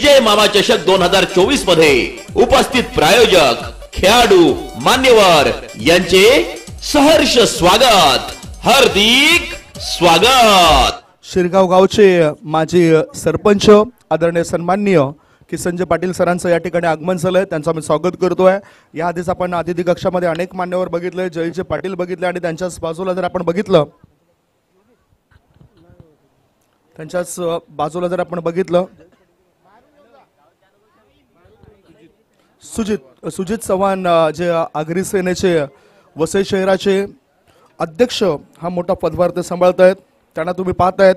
विजय मामा चषक 2024 मध्ये उपस्थित प्रायोजक खेळाडू मान्यवर यांचे सहर्ष स्वागत, हार्दिक स्वागत। शिरगाव गावचे माजी सरपंच आदरणीय सन्माननीय की संजय पाटील सरांचं या ठिकाणी आगमन झालंय, त्यांचं मी स्वागत करतोय। या आधीच आपण अतिथी कक्षामध्ये अनेक मान्यवर बघितले, जयचे पाटील बघितले आणि त्यांच्याच बाजूला जर आपण बघितलं सुजित चव्हाण जे आगरी सेनेचे वसई शहराचे अध्यक्ष हा मोठा पदभार ते सांभाळत आहेत, त्यांना तुम्ही पाहतायत।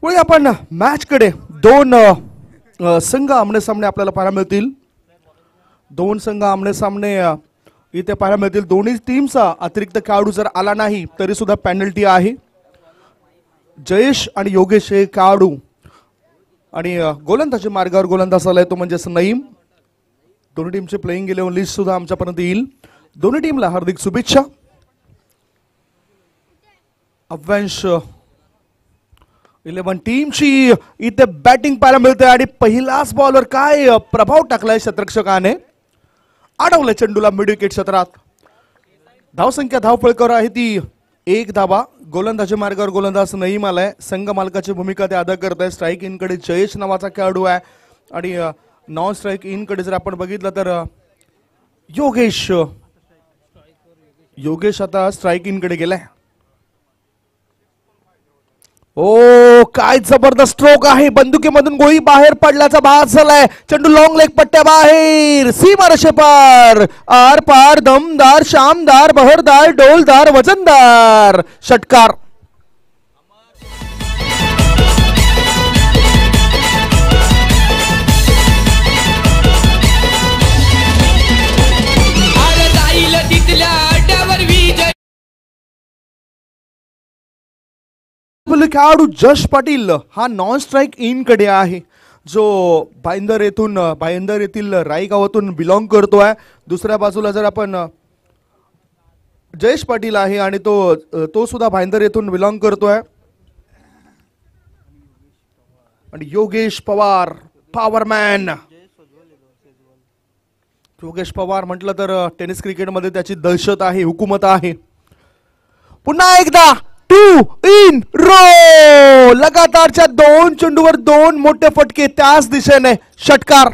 पुढे आपण मॅच कडे दोन संघ आमने सामने आपल्याला पाहायला मिळतील। दोन संघ आमने सामने इथे पाहायला मिळतील। दोन्ही टीमचा अतिरिक्त खेळाडू जर आला नाही तरी सुद्धा पेनल्टी आहे। जयेश आणि योगेश हे खेळाडू आणि गोलंदाजी मार्गावर गोलंदाज आलाय तो म्हणजे नईम। दोन्ही टीमचे प्लेइंग 11 लिस्ट सुद्धा आमच्यापर्यंत येईल। दोन्ही टीमला हार्दिक शुभेच्छा। अव्यांश 11 टीमची इथे बॅटिंग पाहायला मिळते आणि पहिलाच बॉलवर काय प्रभाव टाकलाय शतरक्षकाने, अडवलं चेंडूला मिड विकेट क्षेत्रात। धावसंख्या धावफळकर आहे ती 1 धावा। गोलंदाजी मार्गावर गोलंदाज नईम आलाय, संघ मालकाची भूमिका ते अदा करत आहे। स्ट्राईक इन कडे जयेश नावाचा खेळाडू आहे आणि नॉन स्ट्राईक इन कडे जर आपण बघितलं तर योगेश आता स्ट्राईक इन कडे गेलाय। ओ काय जबरदस्त स्ट्रोक आहे, बंदुकीमधून गोळी बाहेर पडल्याचा भास झालाय। चेंडू लॉंग लेग पट्ट्या बाहेर, सीमा रेषेपार, आर पार, दमदार, शामदार, बहरदार, डोलदार, वजनदार षटकार। खेळाडू जश पाटील हा नॉन स्ट्राईक इन कडे आहे, जो भाईंदर येथील राई गावातून बिलॉंग करतोय। दुसऱ्या बाजूला जर आपण जयेश पाटील आहे आणि तो सुद्धा भाईंदर येथून बिलॉंग करतोय। आणि योगेश पवार पॉवरमॅन, योगेश पवार म्हटलं तर टेनिस क्रिकेटमध्ये त्याची दहशत आहे, हुकूमत आहे। पुन्हा एकदा 2 इन रो, लगातारच्या 2 चेंडूवर 2 मोठे फटके त्याच दिशेने षटकार।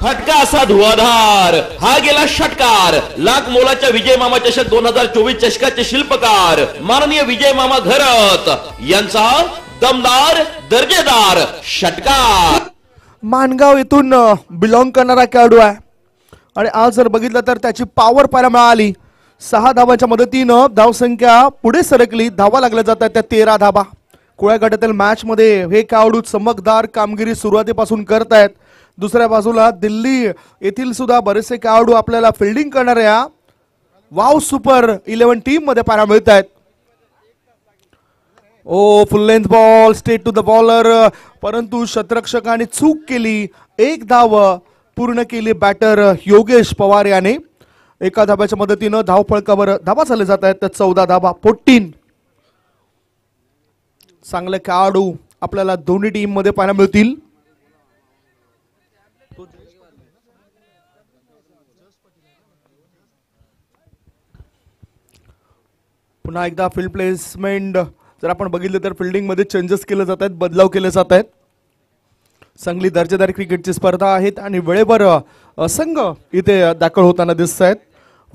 फटका असा धुवाधार, हा गेला षटकार। लाख मोलाच्या विजय मामा चषक 2024 चषकाचे शिल्पकार माननीय विजय मामा घरत यांचा दमदार दर्जेदार षटकार। मानगाव येथून बिलॉंग करणारा खेळाडू आहे आणि आज जर बघितलं तर त्याची पॉवर पाहायला मिळाली। 6 धावांच्या मदतीनं धावसंख्या पुढे सरकली, धावा लागल्या जातात त्या 13 धावा। कुळ्या गटातील मॅच मध्ये हे खेळाडू चमकदार कामगिरी सुरुवातीपासून करतायत। दुसऱ्या बाजूला दिल्ली येथील सुद्धा बरेचसे खेळाडू आपल्याला फिल्डिंग करणाऱ्या वाव सुपर 11 टीम मध्ये पाहायला मिळत आहेत। Oh full length ball straight to the bowler, परंतु शतरक्षकाने चूक केली। 1 धाव पूर्ण केली बॅटर योगेश पवार याने। एका धाब्याच्या मदतीनं धावफळकावर धाबा झाले जात आहेत, 14 धाबा 14। चांगले खेळाडू आपल्याला दोन्ही टीम मध्ये पाहायला मिळतील। पुन्हा एकदा फील्ड प्लेसमेंट जर आपण बघितलं तर फिल्डिंग मध्ये चेंजेस केले जात आहेत, बदलाव केले जात आहेत। चांगली दर्जेदार क्रिकेटची स्पर्धा आहेत आणि वेळेवर संघ इथे दाखल होताना दिसत आहेत।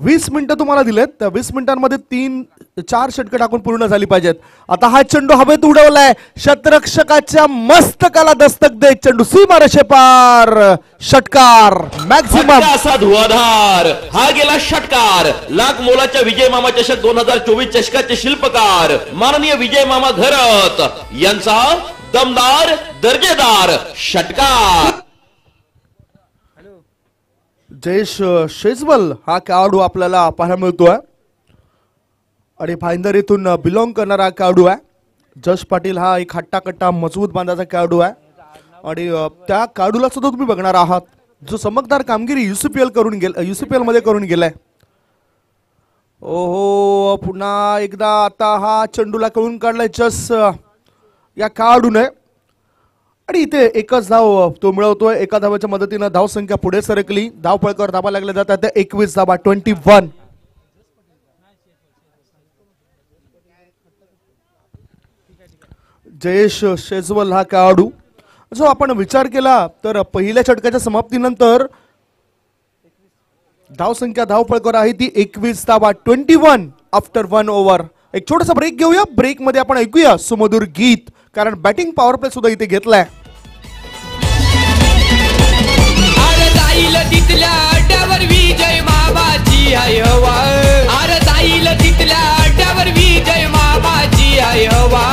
20 मिनिटं तुम्हाला दिलेत, त्या 20 मिनिटांमध्ये 3-4 षटकं टाकून पूर्ण झाली पाहिजेत। आता हा चेंडू हवेत उडवलाय, शतरक्षकाच्या मस्तकाला दस्तक देत चेंडू सीमा रेषेपार, षटकार मॅक्सिमम असा धुवाधार, हा गेला षटकार। लाख मोलाच्या विजय मामा चषक 2024 चषकाचे शिल्पकार माननीय विजय मामा घरत यांचा दमदार दर्जेदार षटकार। जयेश शेजवल हा खेळाडू आपल्याला पाहायला मिळतोय आणि भाईंदर येथून बिलॉंग करणारा खेळाडू आहे। जश पाटील हा एक हट्टाकट्टा मजबूत बांधाचा खेळाडू आहे आणि त्या खेळाडूला सुद्धा तुम्ही बघणार आहात जो चमकदार कामगिरी युसीपीएल मध्ये करून गेलाय. ओहो, पुन्हा एकदा आता हा चेंडूला कळून काढलाय जस या खेळाडूने आणि इथे एकच धाव तो मिळवतोय. एका धावाच्या मदतीने धाव संख्या पुढे सरकली. धाव फळकावर धावा लागल्या जातात 21 धावा 21. जयेश शेजवल हा खेळाडू जो आपण विचार केला तर पहिल्या षटकाच्या समाप्तीनंतर धाव संख्या धाव फळकावर आहे ती 21 धावा 21 आफ्टर 1 ओव्हर. एक छोटासा ब्रेक घेऊया. ब्रेक मध्ये आपण ऐकूया सुमधुर गीत कारण बॅटिंग पॉवर प्ले सुद्धा इथे घेतलाय. तिथल्या अड्ड्यावर विजय मामाची आहे हवा. अरे जाईल तिथल्या अड्ड्यावर विजय मामाची आहे हवा.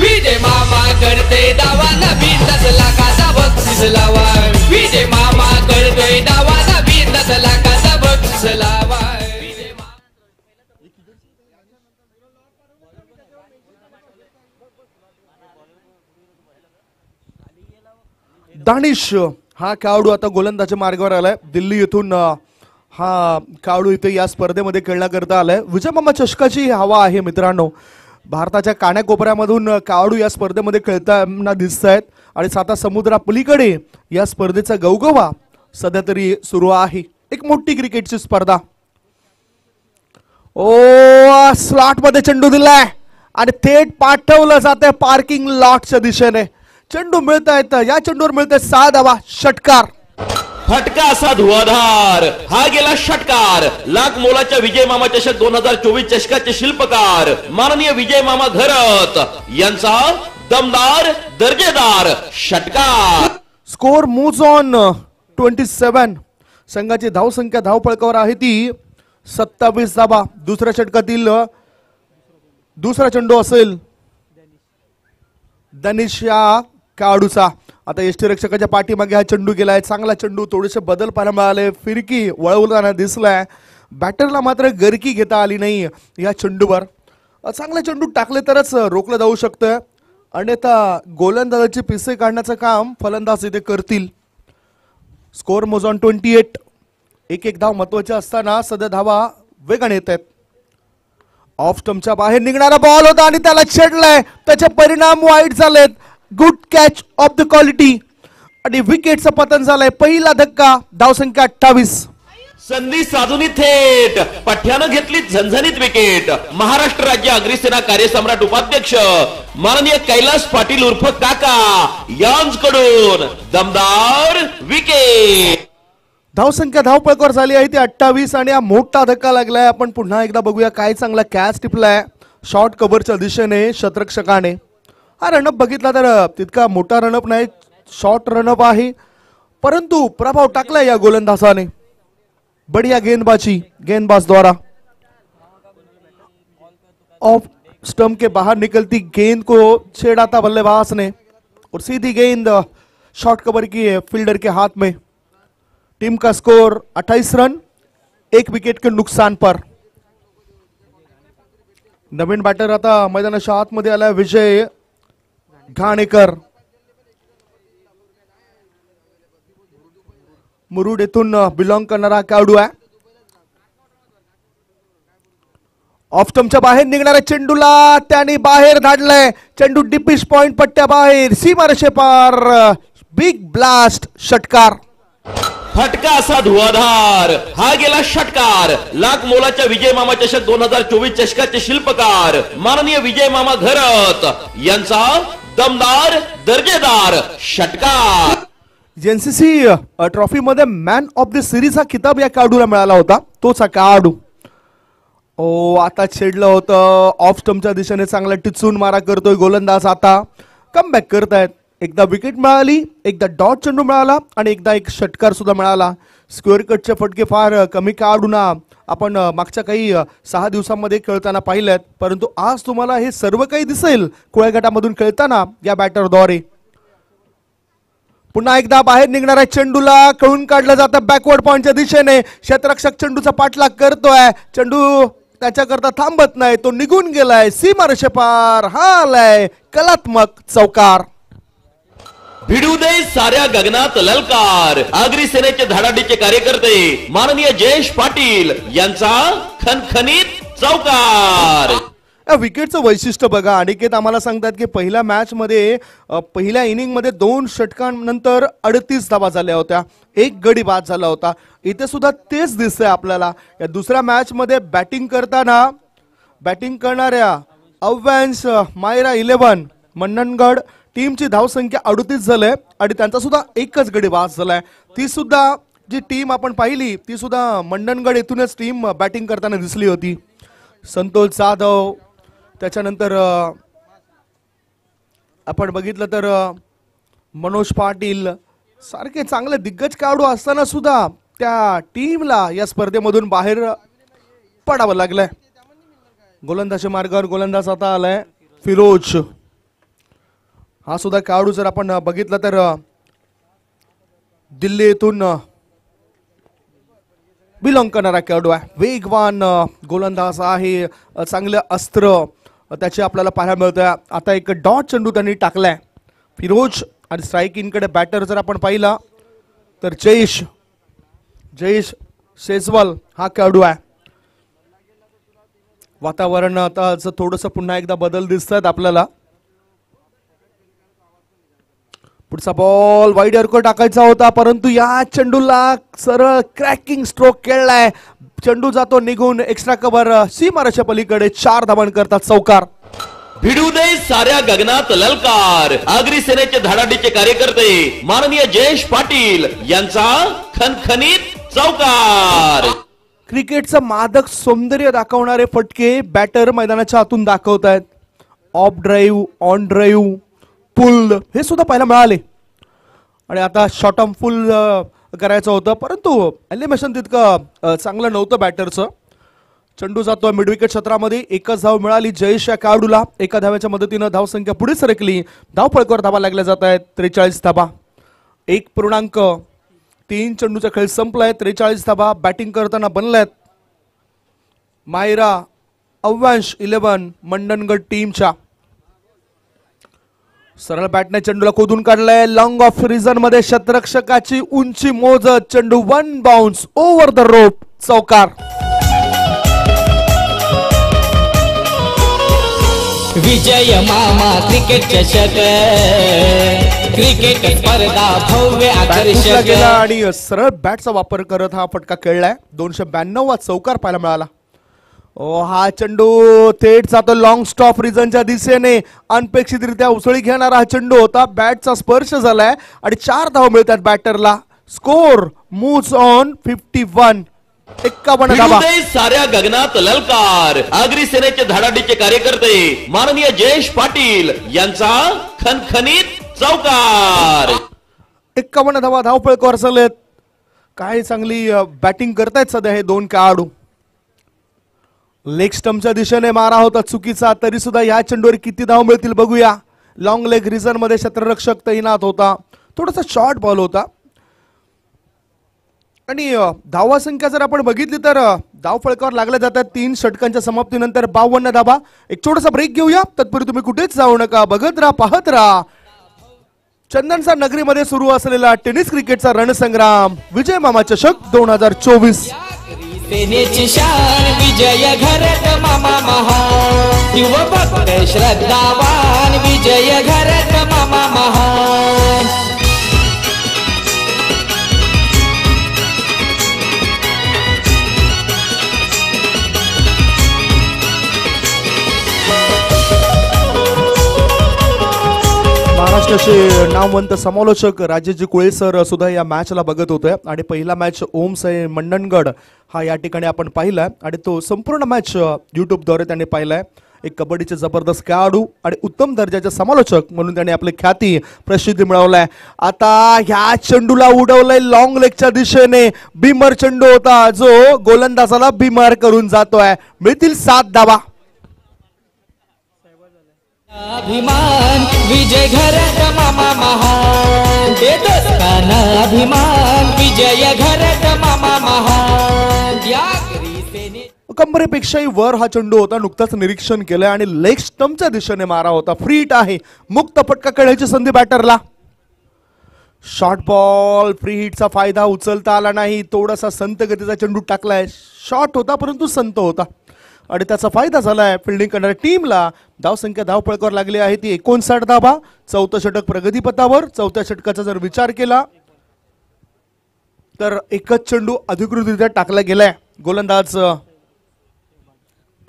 विजय मामा करते दावा नवीन 10 लाखाचा बक्षीस लावा. विजय मामा करतोय दावा नवीन 10 लाखाचा बक्षीस लावा. दानिश हा खेळाडू आता गोलंदाजी मार्गावर आलाय. दिल्ली येथून हा खेळाडू इथे या स्पर्धेमध्ये खेळण्याकरता आलाय. विजय मामा चषकाची हवा आहे मित्रांनो. भारताच्या कानाकोपऱ्यामधून खेळाडू या स्पर्धेमध्ये खेळताना दिसत आहेत आणि साता समुद्रा पलीकडे या स्पर्धेचा गवगवा सध्या तरी सुरू आहे. एक मोठी क्रिकेटची स्पर्धा. ओ, स्लॉट मध्ये चेंडू दिलाय आणि थेट पाठवलं जाते पार्किंग लॉटच्या दिशेने. चेंडू मिळत आहेत. या चेंडूवर मिळते 6 धावा. षटकार. फटका असा धुवाधार हा गेला षटकार. लाख मोलाच्या विजय मामा चषक 2024 चषकाचे शिल्पकार माननीय विजय मामा घरत यांचा दमदार दर्जेदार षटकार. Score moves on 27. संघाची धाव संख्या धाव फळकावर आहे ती 27 धावा. दुसऱ्या षटकातील दुसरा चेंडू असेल दनिश या खेळाडूचा. आता यष्टीरक्षकाच्या पाठीमागे हा चेंडू गेलाय. चांगला चेंडू. थोडेसे बदल पाहायला मिळाले. फिरकी वळवताना दिसलाय. बॅटरला मात्र गरकी घेता आली नाही या चेंडूवर. चांगला चेंडू टाकले तरच रोखलं जाऊ शकतं अन्यथा गोलंदाजाची पिसे काढण्याचं काम फलंदाज इथे करतील. स्कोर मोज ऑन 28. एक धाव महत्वाची असताना सध्या धावा वेगाने येत आहेत. ऑफ स्टंपच्या बाहेर निघणारा बॉल होता आणि त्याला छेडलाय. त्याचे परिणाम वाईट झालेत. Good catch of the quality आणि विकेटचं पतन झालंय. पहिला धक्का. धाव संख्या 28. संधी साधून थेट पठ्यानं घेतली झणझणीत विकेट. महाराष्ट्र राज्य अग्निसेना कार्यसम्राट उपाध्यक्ष माननीय कैलास पाटील उर्फ काका यांच्याकडून दमदार विकेट. धावसंख्या धावपळकावर झाली आहे ती 28 आणि हा मोठा धक्का लागलाय. आपण पुन्हा एकदा बघूया. काय चांगला कॅच टिपलाय शॉर्ट कव्हरच्या दिशेने शतरक्षकाने. हा रनअप बघितला तर तितका मोठा रनअप नाही. शॉर्ट रनअप आहे परंतु प्रभाव टाकलाय या गोलंदाजाने. बढ़िया गेंदबाज द्वारा ऑफ स्टंप के बाहर निकलती गेंद को छेड़ा था बल्लेबाज ने और सीधी गेंद शॉर्ट कवर की है फील्डर के हाथ में. टीम का स्कोर 28 रन 1 विकेट के नुकसान पर. नवीन बॅटर आता मैदानाच्या आतमध्ये आला विजय घाणेकर. मुरुड येथून बिलॉंग करणारा खेळाडू आहे. ऑफ स्टंपच्या बाहेर निघणाऱ्या चेंडूला त्याने बाहेर धाडलाय. चेंडू डिपिश पॉइंट पट्ट्या बाहेर सीमारेषे पार. Big blast. षटकार. फटका असा धुवाधार हा गेला षटकार. लाख मोलाच्या विजय मामा चषक 2024 चषकाचे शिल्पकार माननीय विजय मामा घरत यांचा दमदार दर्जेदार षटकार. एनसीसी ट्रॉफी मध्ये मॅन ऑफ द सिरीज हा किताब या खेळाडूला मिळाला होता. तोच हा खेळाडू. ओ, आता छेडलं होतं. ऑफ स्टंपच्या दिशेने चांगला टिचून मारा करतोय गोलंदाज. आता कमबॅक करतायत. एकदा विकेट मिळाली, एकदा डॉट चेंडू मिळाला आणि एकदा एक षटकार सुद्धा मिळाला. स्क्वेअर कटचे फटके फार कमी खेळाडूंना आपण मागच्या काही 6 दिवसांमध्ये खेळताना पाहिलेत परंतु आज तुम्हाला हे सर्व काही दिसेल कुळ्या गटामधून खेळताना या बॅटरद्वारे. पुन्हा एकदा बाहेर निघणाऱ्या चेंडूला कळून काढलं जातं बॅकवर्ड पॉइंटच्या दिशेने. क्षेत्ररक्षक चेंडूचा पाठलाग करतोय. चेंडू त्याच्याकरता थांबत नाही, तो निघून गेलाय सीमारेषेपार. हा आलाय कलात्मक चौकार. भिडू दे साऱ्या गगनात ललकार. आगरी सेनेचे धडाडीचे कार्यकर्ते माननीय जयेश पाटील यांचा खणखणीत चौकार. या विकेटचं वैशिष्ट्य बघा. अनिकेत आम्हाला सांगतात की पहिल्या मॅच मध्ये पहिल्या इनिंग मध्ये 2 षटकांनंतर 38 धावा झाल्या होत्या, 1 गडी बाद झाला होता. इथे सुद्धा तेच दिसतंय आपल्याला. या दुसऱ्या मॅच मध्ये बॅटिंग करणाऱ्या अव्यांश मायरा 11 मंडणगड टीमची धावसंख्या 38 झालंय आणि त्यांचा सुद्धा एकच गडी बाद झालाय. ती सुद्धा जी टीम आपण पाहिली ती सुद्धा मंडणगड येथूनच टीम बॅटिंग करताना दिसली होती. संतोष जाधव, त्याच्यानंतर आपण बघितलं तर मनोज पाटील सारखे चांगले दिग्गज खेळाडू असताना सुद्धा त्या टीमला या स्पर्धेमधून बाहेर पडावं लागलंय. गोलंदाजी मार्गावर गोलंदाज आता आलाय फिरोज. हा सुद्धा खेळाडू जर आपण बघितलं तर दिल्ली येथून बिलॉंग करणारा खेळाडू आहे. वेगवान गोलंदाज आहे, चांगलं अस्त्र त्याचे आपल्याला पाहायला मिळतं. आता एक डॉट चेंडू त्यांनी टाकलाय फिरोज आणि स्ट्राईक इनकडे बॅटर जर आपण पाहिला तर जयेश शेजवाल हा खेळाडू आहे. वातावरण आता थोडंसं पुन्हा एकदा बदल दिसतात आपल्याला. पुढचा बॉल वाईड अर्को टाकायचा होता, परंतु या चेंडूला सरळ क्रॅकिंग स्ट्रोक खेळलाय. चेंडू जातो निघून एक्स्ट्रा कव्हर सीमारेषा पलीकडे. 4 धावांन करतात चौकार. भिडू दे साऱ्या गगनात ललकार. आगरी सेनेचे धडाडीचे कार्यकर्ते माननीय जयेश पाटील यांचा खणखणीत चौकार. क्रिकेटचं मादक सौंदर्य दाखवणारे फटके बॅटर मैदानाच्या आतून दाखवत आहेत. ऑफ ड्राईव्ह, ऑन ड्राईव्ह, पुल हे सुद्धा पाहायला मिळाले. आणि आता शॉर्ट आर्म फुल करायचं होतं, परंतु एलिमिनेशन तितकं चांगलं नव्हतं बॅटरचं. चेंडू जातो मिडविकेट क्षेत्रामध्ये. एकच धाव मिळाली जयेश या खेळाडूला. 1 धाव्याच्या मदतीनं धावसंख्या पुढे सरकली. धावफलकावर धावा लागल्या जात आहेत 43 धावा. 1.3 चेंडूचा खेळ संपलाय. 43 धावा बॅटिंग करताना बनल्यात मायरा अव्यांश 11 मंडणगड टीमच्या. सरळ बॅटने चेंडूला खोदून काढलाय. लॉंग ऑफ रिझन मध्ये शतरक्षकाची उंची मोजत चेंडू 1 बाउन्स ओव्हर द रोप. चौकार. विजय मामा क्रिकेट चषक. क्रिकेट स्पर्धा भव्य आकर्षक. गेला आणि सरळ बॅटचा वापर करत हा फटका खेळलाय. 292 चौकार पाहायला मिळाला. हा चेंडू थेट जातो लॉंग स्टॉप रिझनच्या दिशेने. अनपेक्षितरित्या उसळी घेणारा हा चेंडू होता. बॅटचा स्पर्श झालाय आणि 4 धावा मिळतात बॅटरला. Score moves on 51. 51 धावा. साऱ्या गगनात ललकार. आगरी सेनेचे धडाडीचे कार्यकर्ते माननीय जयेश पाटील यांचा खणखणीत चौकार. 51 धावा धावफलकावर चाललेत. काय चांगली बॅटिंग करतायत सध्या हे 2 खेळाडू. लेग स्टंपच्या दिशेने मारा होता चुकीचा, तरी सुद्धा या चेंडूवर किती धाव मिळतील बघूया. लॉंग लेग रिझन मध्ये क्षेत्ररक्षक तैनात होता. थोडासा शॉर्ट बॉल होता. आणि धावा संख्या जर आपण बघितली तर धाव फळकावर लागल्या जातात 3 षटकांच्या समाप्तीनंतर 52 धावा. एक छोटासा ब्रेक घेऊया. तत्पूर्वी तुम्ही कुठेच जाऊ नका, बघत राहा, पाहत राहा. चंदनसा नगरीमध्ये सुरू असलेला टेनिस क्रिकेटचा रणसंग्राम विजय मामा चषक 2024. सेनेची शान विजय घरत मामा महान. युवभक्त श्रद्धावान विजय घरत मामा महान. महाराष्ट्राचे नामवंत समालोचक राजेशजी कुळे सर सुद्धा या मॅचला बघत होते. आणि पहिला मॅच ओम साई मंडणगड हा या ठिकाणी आपण पाहिलाय आणि तो संपूर्ण मॅच यूट्यूबद्वारे त्यांनी पाहिलाय. एक कबड्डीचे जबरदस्त खेळाडू आणि उत्तम दर्जाचे समालोचक म्हणून त्यांनी आपली ख्याती प्रसिद्धी मिळवलाय. आता ह्या चेंडूला उडवलंय लॉंग लेगच्या दिशेने. बिमर चेंडू होता जो गोलंदाजाला बिमार करून जातोय. मिळतील 7 धावा. अभिमान विजय घरत मामा महान. देदोस्ताना अभिमान विजय घरत मामा महान. कंबरेपेक्षाही वर हा चेंडू होता, नुकताच निरीक्षण केलं आणि लेग स्टंपच्या दिशेने मारा होता. फ्री हिट आहे, मुक्त फटका खेळायची संधी बॅटरला. शॉर्ट बॉल, फ्री हिटचा फायदा उचलता आला नाही. थोडासा संत गतीचा चेंडू टाकलाय, शॉर्ट होता परंतु संत होता आणि त्याचा फायदा झालाय फिल्डिंग करणाऱ्या टीमला. धावसंख्या धावफळकावर लागली आहे ती 59 धावा. चौथं षटक प्रगतीपथावर. चौथ्या षटकाचा जर विचार केला तर एकच चेंडू अधिकृतरित्या टाकला गेलाय. गोलंदाज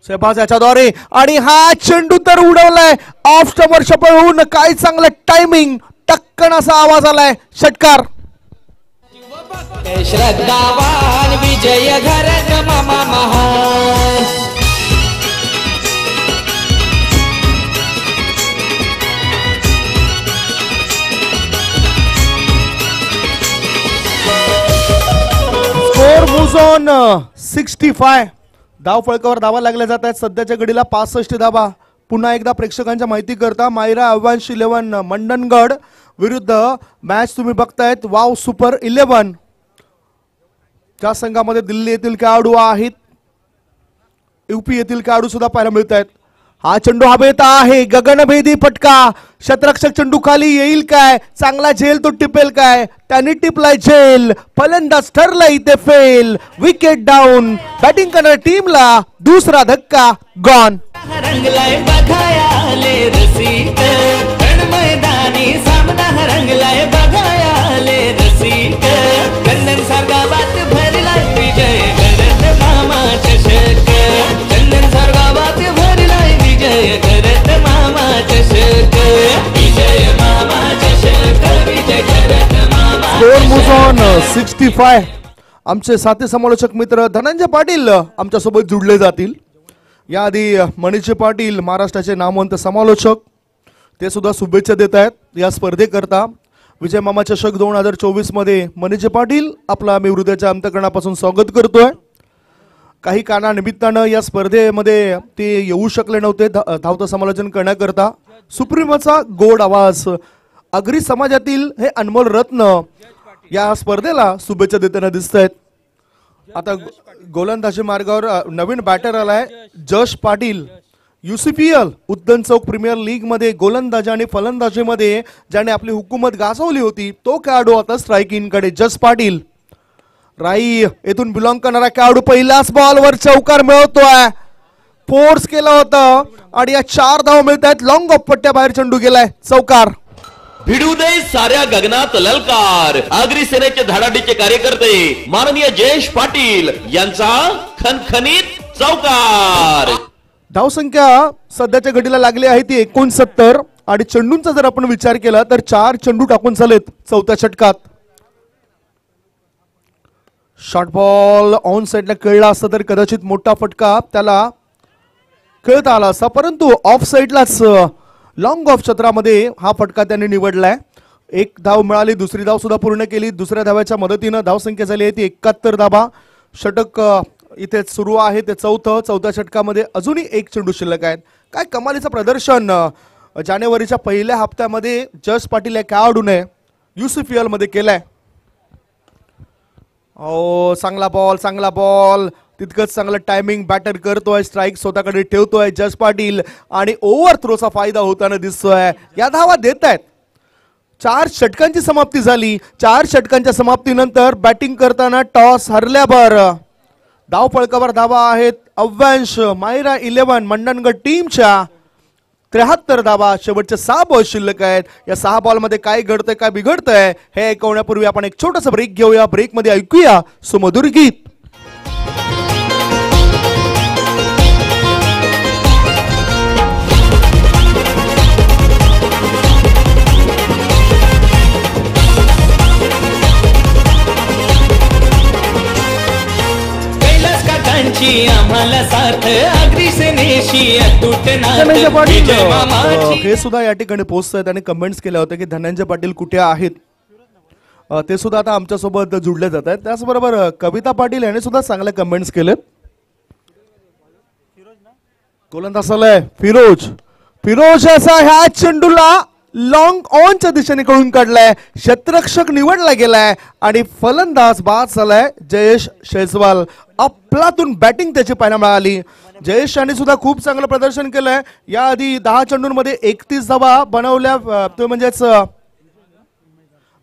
शहबाज याच्याद्वारे आणि हा चेंडू तर उडवलाय ऑफ स्टंपवर सफल होऊन. काय चांगलं टायमिंग, टक्कन असा आवाज आलाय. षटकार. श्रद्धावान विजय घरत मामा महान. Score moves on 65. धाव फळकावर धावा लागल्या जात आहेत. सध्याच्या घडीला 65 धावा. पुन्हा एकदा प्रेक्षकांच्या माहिती करता मायरा अव्हांश 11 मंडणगड विरुद्ध मॅच तुम्ही बघतायत वाव सुपर 11. त्या संघामध्ये दिल्ली येथील खेळाडू आहेत, यूपी येथील खेळाडू सुद्धा पाहायला मिळत आहेत. हा चेंडू हवेत आहे, गगनभेदी फटका. शतरक्षक चेंडू खाली येईल काय, चांगला झेल तो टिपेल काय, त्यांनी टिपलाय झेल. फलंदाज ठरला इथे फेल. Wicket down. बॅटिंग करणाऱ्या टीमला दुसरा धक्का. गॉन. रंगलाय बघायाले रसिक मैदानी सामना रंगलाय बघायाले रसिक. कन्नन सारगावात भरलाय विजय करत मामा चषक. कन्नन सारगावात भरलाय विजय करत मामा चषक. विजय मामा चषक विजय करत मामा. Score moves on 65. आमचे साथी समालोचक मित्र धनंजय पाटील आमच्यासोबत जुडले जातील. याआधी मनीष पाटील महाराष्ट्राचे नामवंत समालोचक, ते सुद्धा शुभेच्छा देत आहेत या स्पर्धेकरता. विजय मामा चषक 2024 मध्ये मनीष पाटील आपला आम्ही हृदयाच्या अंतकरणापासून स्वागत करतोय. काही कारणानिमित्तानं या स्पर्धेमध्ये ते येऊ शकले नव्हते धावतं समालोचन करण्याकरता. सुप्रीमचा गोड आवाज, आगरी समाजातील हे अनमोल रत्न या स्पर्धेला शुभेच्छा देताना दिसत आहेत. आता गोलंदाजी मार्गावर नवीन बॅटर आलाय जश पाटील. UCPL उद्दन चौक प्रीमियर लीग मध्ये गोलंदाजी आणि फलंदाजीमध्ये ज्याने आपली हुकूमत गाजवली होती तो खेळाडू आता स्ट्राईक कडे. जश पाटील राई येथून बिलॉंग करणारा खेळाडू पहिल्याच बॉलवर चौकार मिळवतोय. फोर्स केला होता आणि या 4 धावा मिळत आहेत. लॉंग ऑफ पट्ट्या बाहेर चेंडू गेलाय. चौकार. भिडू दे साऱ्या गगनात ललकार. आगरी सेनेचे धडाडीचे कार्यकर्ते माननीय जयेश पाटील यांचा खणखणीत चौकार. धावसंख्या सध्याच्या घडीला लागली आहे ती 69 आणि चेंडूंचा जर आपण विचार केला तर 4 चेंडू टाकून झालेत चौथ्या षटकात. शॉर्ट बॉल ऑन साइडला खेळला असता तर कदाचित मोठा फटका त्याला खेळता आला असता, परंतु ऑफ साइडलाच लॉंग ऑफ क्षेत्रामध्ये हा फटका त्यांनी निवडलाय. 1 धाव मिळाली, दुसरी धाव सुद्धा पूर्ण केली. दुसऱ्या धाव्याच्या मदतीनं धावसंख्या झाली आहे ती 71 धावा. षटक इथे सुरू आहे ते चौथ्या षटकामध्ये अजूनही 1 चेंडू शिल्लक आहेत. काय कमालीचं प्रदर्शन जानेवारीच्या पहिल्या हप्त्यामध्ये जश पाटील या खेळाडूने UCPL मध्ये केलंय. ओ चांगला बॉल तितकंच चांगलं टायमिंग बॅटर करतोय. स्ट्राईक स्वतःकडे ठेवतोय जश पाटील आणि ओव्हर थ्रोचा फायदा होताना दिसतोय. या धावा देत आहेत. 4 षटकांची समाप्ती झाली. 4 षटकांच्या समाप्तीनंतर बॅटिंग करताना टॉस हरल्यावर धाव फळकावर धावा आहेत अव्यांश मायरा 11 मंडणगड टीमच्या 73 धावा. शेवटचे 6 बॉल शिल्लक आहेत. या 6 बॉलमध्ये काय घडतंय काय बिघडतंय हे ऐकवण्यापूर्वी आपण एक छोटासा ब्रेक घेऊया. ब्रेकमध्ये ऐकूया सुमधुर गीत. आम्हाला साथ आगरी सेनेशी अतूट नातं. विजय मामाची. हे सुद्धा या ठिकाणी पोस्ट आहेत आणि कमेंट्स केल्या होत्या की धनंजय पाटील कुठे आहेत. ते सुद्धा आता आमच्या सोबत जुडले जात आहेत. त्याचबरोबर कविता पाटील यांनी सुद्धा चांगले कमेंट्स केलेत. गोलंदाज आलाय फिरोज. फिरोज असा ह्या चेंडूला लॉंग ऑनच्या दिशेने कळून काढलाय, क्षेत्ररक्षक निवडला गेलाय आणि फलंदाज बाद झालाय जयेश शेजवाल. अफलातून बॅटिंग त्याची पाहायला मिळाली. जयेश याने सुद्धा खूप चांगलं प्रदर्शन केलंय. याआधी 10 चेंडूंमध्ये 31 धावा बनवल्या, तो म्हणजेच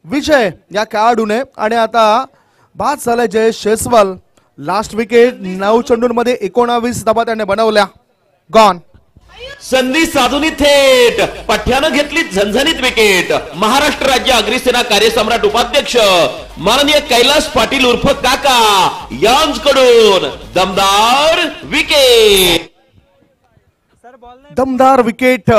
विजय या खेळाडूने. आणि आता बाद झालाय जयेश शेजवाल. लास्ट विकेट 9 चेंडूंमध्ये 19 धावा त्याने बनवल्या. गॉन. संधी साधून थेट पठ्यानं घेतली झणझणीत विकेट. महाराष्ट्र राज्य अग्निसेना कार्यसम्राट उपाध्यक्ष माननीय कैलास पाटील उर्फ काका यांच्याकडून दमदार विकेट. दमदार विकेट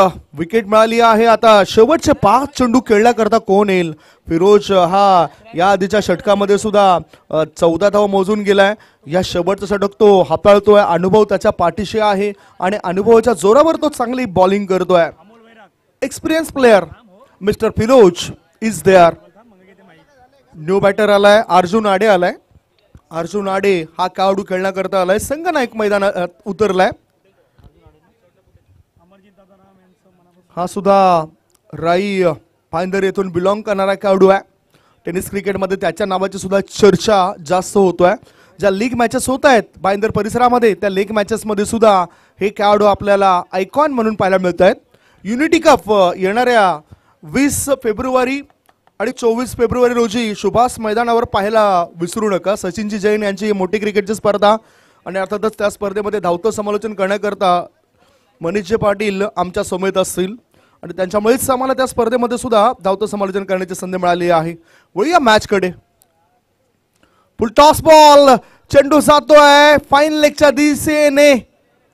मिळाली आहे. आता शेवटचे 5 चेंडू खेळण्याकरता कोण येईल. फिरोज हा या आधीच्या षटकामध्ये सुद्धा 14 धावा मोजून गेलाय. या शेवटचा षटक तो हाताळतोय. अनुभव त्याच्या पाठीशी आहे आणि अनुभवाच्या जोरावर तो चांगली बॉलिंग करतोय. Experience player mister Firoz is there. New batter आलाय, अर्जुन आडे आलाय. अर्जुन आडे हा खेळाडू खेळण्याकरता आलाय. संगनायक मैदानात उतरलाय. हा सुद्धा राई भाईंदर येथून बिलॉंग करणारा खेळाडू आहे. टेनिस क्रिकेटमध्ये त्याच्या नावाची सुद्धा चर्चा जास्त होतोय. ज्या लीग मॅचेस होत आहेत भाईंदर परिसरामध्ये, त्या लीग मॅचेसमध्ये सुद्धा हे खेळाडू आपल्याला आयकॉन म्हणून पाहायला मिळत आहेत. युनिटी कप येणाऱ्या 20 फेब्रुवारी आणि 24 फेब्रुवारी रोजी सुभाष मैदानावर पाहायला विसरू नका. सचिनजी जैन यांची मोठी क्रिकेटची स्पर्धा आणि अर्थातच त्या स्पर्धेमध्ये धावतं समालोचन करण्याकरता मनीषजी पाटील आमच्या समेत असतील आणि त्यांच्यामुळेच आम्हाला त्या स्पर्धेमध्ये सुद्धा धावतं समालोचन करण्याची संधी मिळाली आहे. वळूया मॅच कडे. फुल टॉस बॉल, चेंडू जातोय फाईन लेगच्या दिशेने.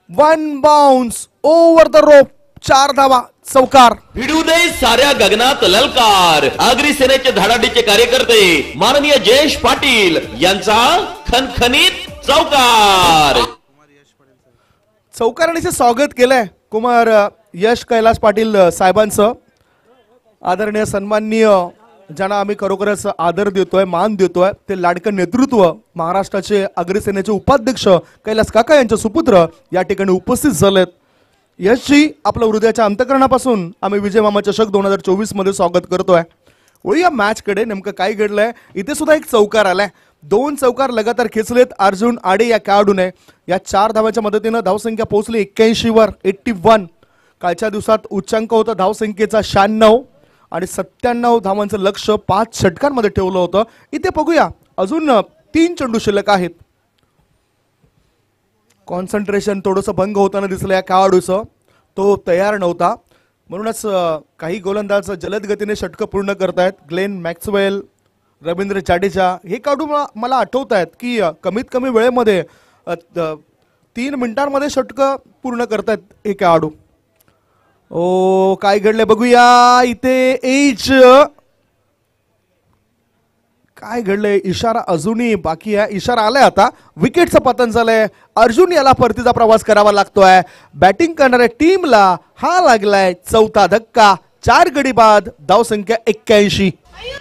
1 बाउन्स ओव्हर द रोप. 4 धावा, चौकार. भिडू दे साऱ्या गगनात ललकार. अग्निसेनेचे धडाडीचे कार्यकर्ते माननीय जयेश पाटील यांचा खणखणीत चौकार. चौकारणीचे स्वागत केलंय कुमार यश कैलास पाटील साहेबांचं. आदरणीय सन्माननीय ज्यांना आम्ही खरोखरच आदर देतोय, मान देतोय, ते लाडकं नेतृत्व महाराष्ट्राचे अग्रसेनेचे उपाध्यक्ष कैलास काका यांचे सुपुत्र या ठिकाणी उपस्थित झालेत. यशजी आपल्या हृदयाच्या अंतकरणापासून आम्ही विजय मामा चषक 2024 मध्ये स्वागत करतोय. वळूया मॅच कडे. नेमकं काय घडलंय. इथे सुद्धा एक चौकार आलाय. 2 चौकार लगातार खेचलेत अर्जुन आडे या खेळाडूने. या 4 धावांच्या मदतीनं धावसंख्या पोहोचली 81 वर. 81 कालच्या दिवसात उच्चांक होता धावसंख्येचा 96 आणि 97 धावांचं लक्ष 5 षटकांमध्ये ठेवलं होतं. इथे बघूया अजून 3 चेंडू शिल्लक आहेत. कॉन्सन्ट्रेशन थोडंसं भंग होताना दिसलं या खेळाडूचं. तो तयार नव्हता म्हणूनच काही गोलंदाज जलद गतीने षटकं पूर्ण करतायत. ग्लेन मॅक्सवेल, रवींद्र जाडेजा हे खेळाडू मला आठवत आहेत की कमीत कमी वेळेमध्ये 3 मिनिटांमध्ये षटकं पूर्ण करतायत हे खेळाडू. ओ काय घडले बघूया. इथे एज काय घडलंय. इशारा अजूनही बाकी आहे. इशारा आलाय आता. विकेटचं पतन झालंय. अर्जुन याला परतीचा प्रवास करावा लागतोय. बॅटिंग करणाऱ्या टीमला हा लागलाय 4था धक्का. 4 गडी बाद. धावसंख्या 81.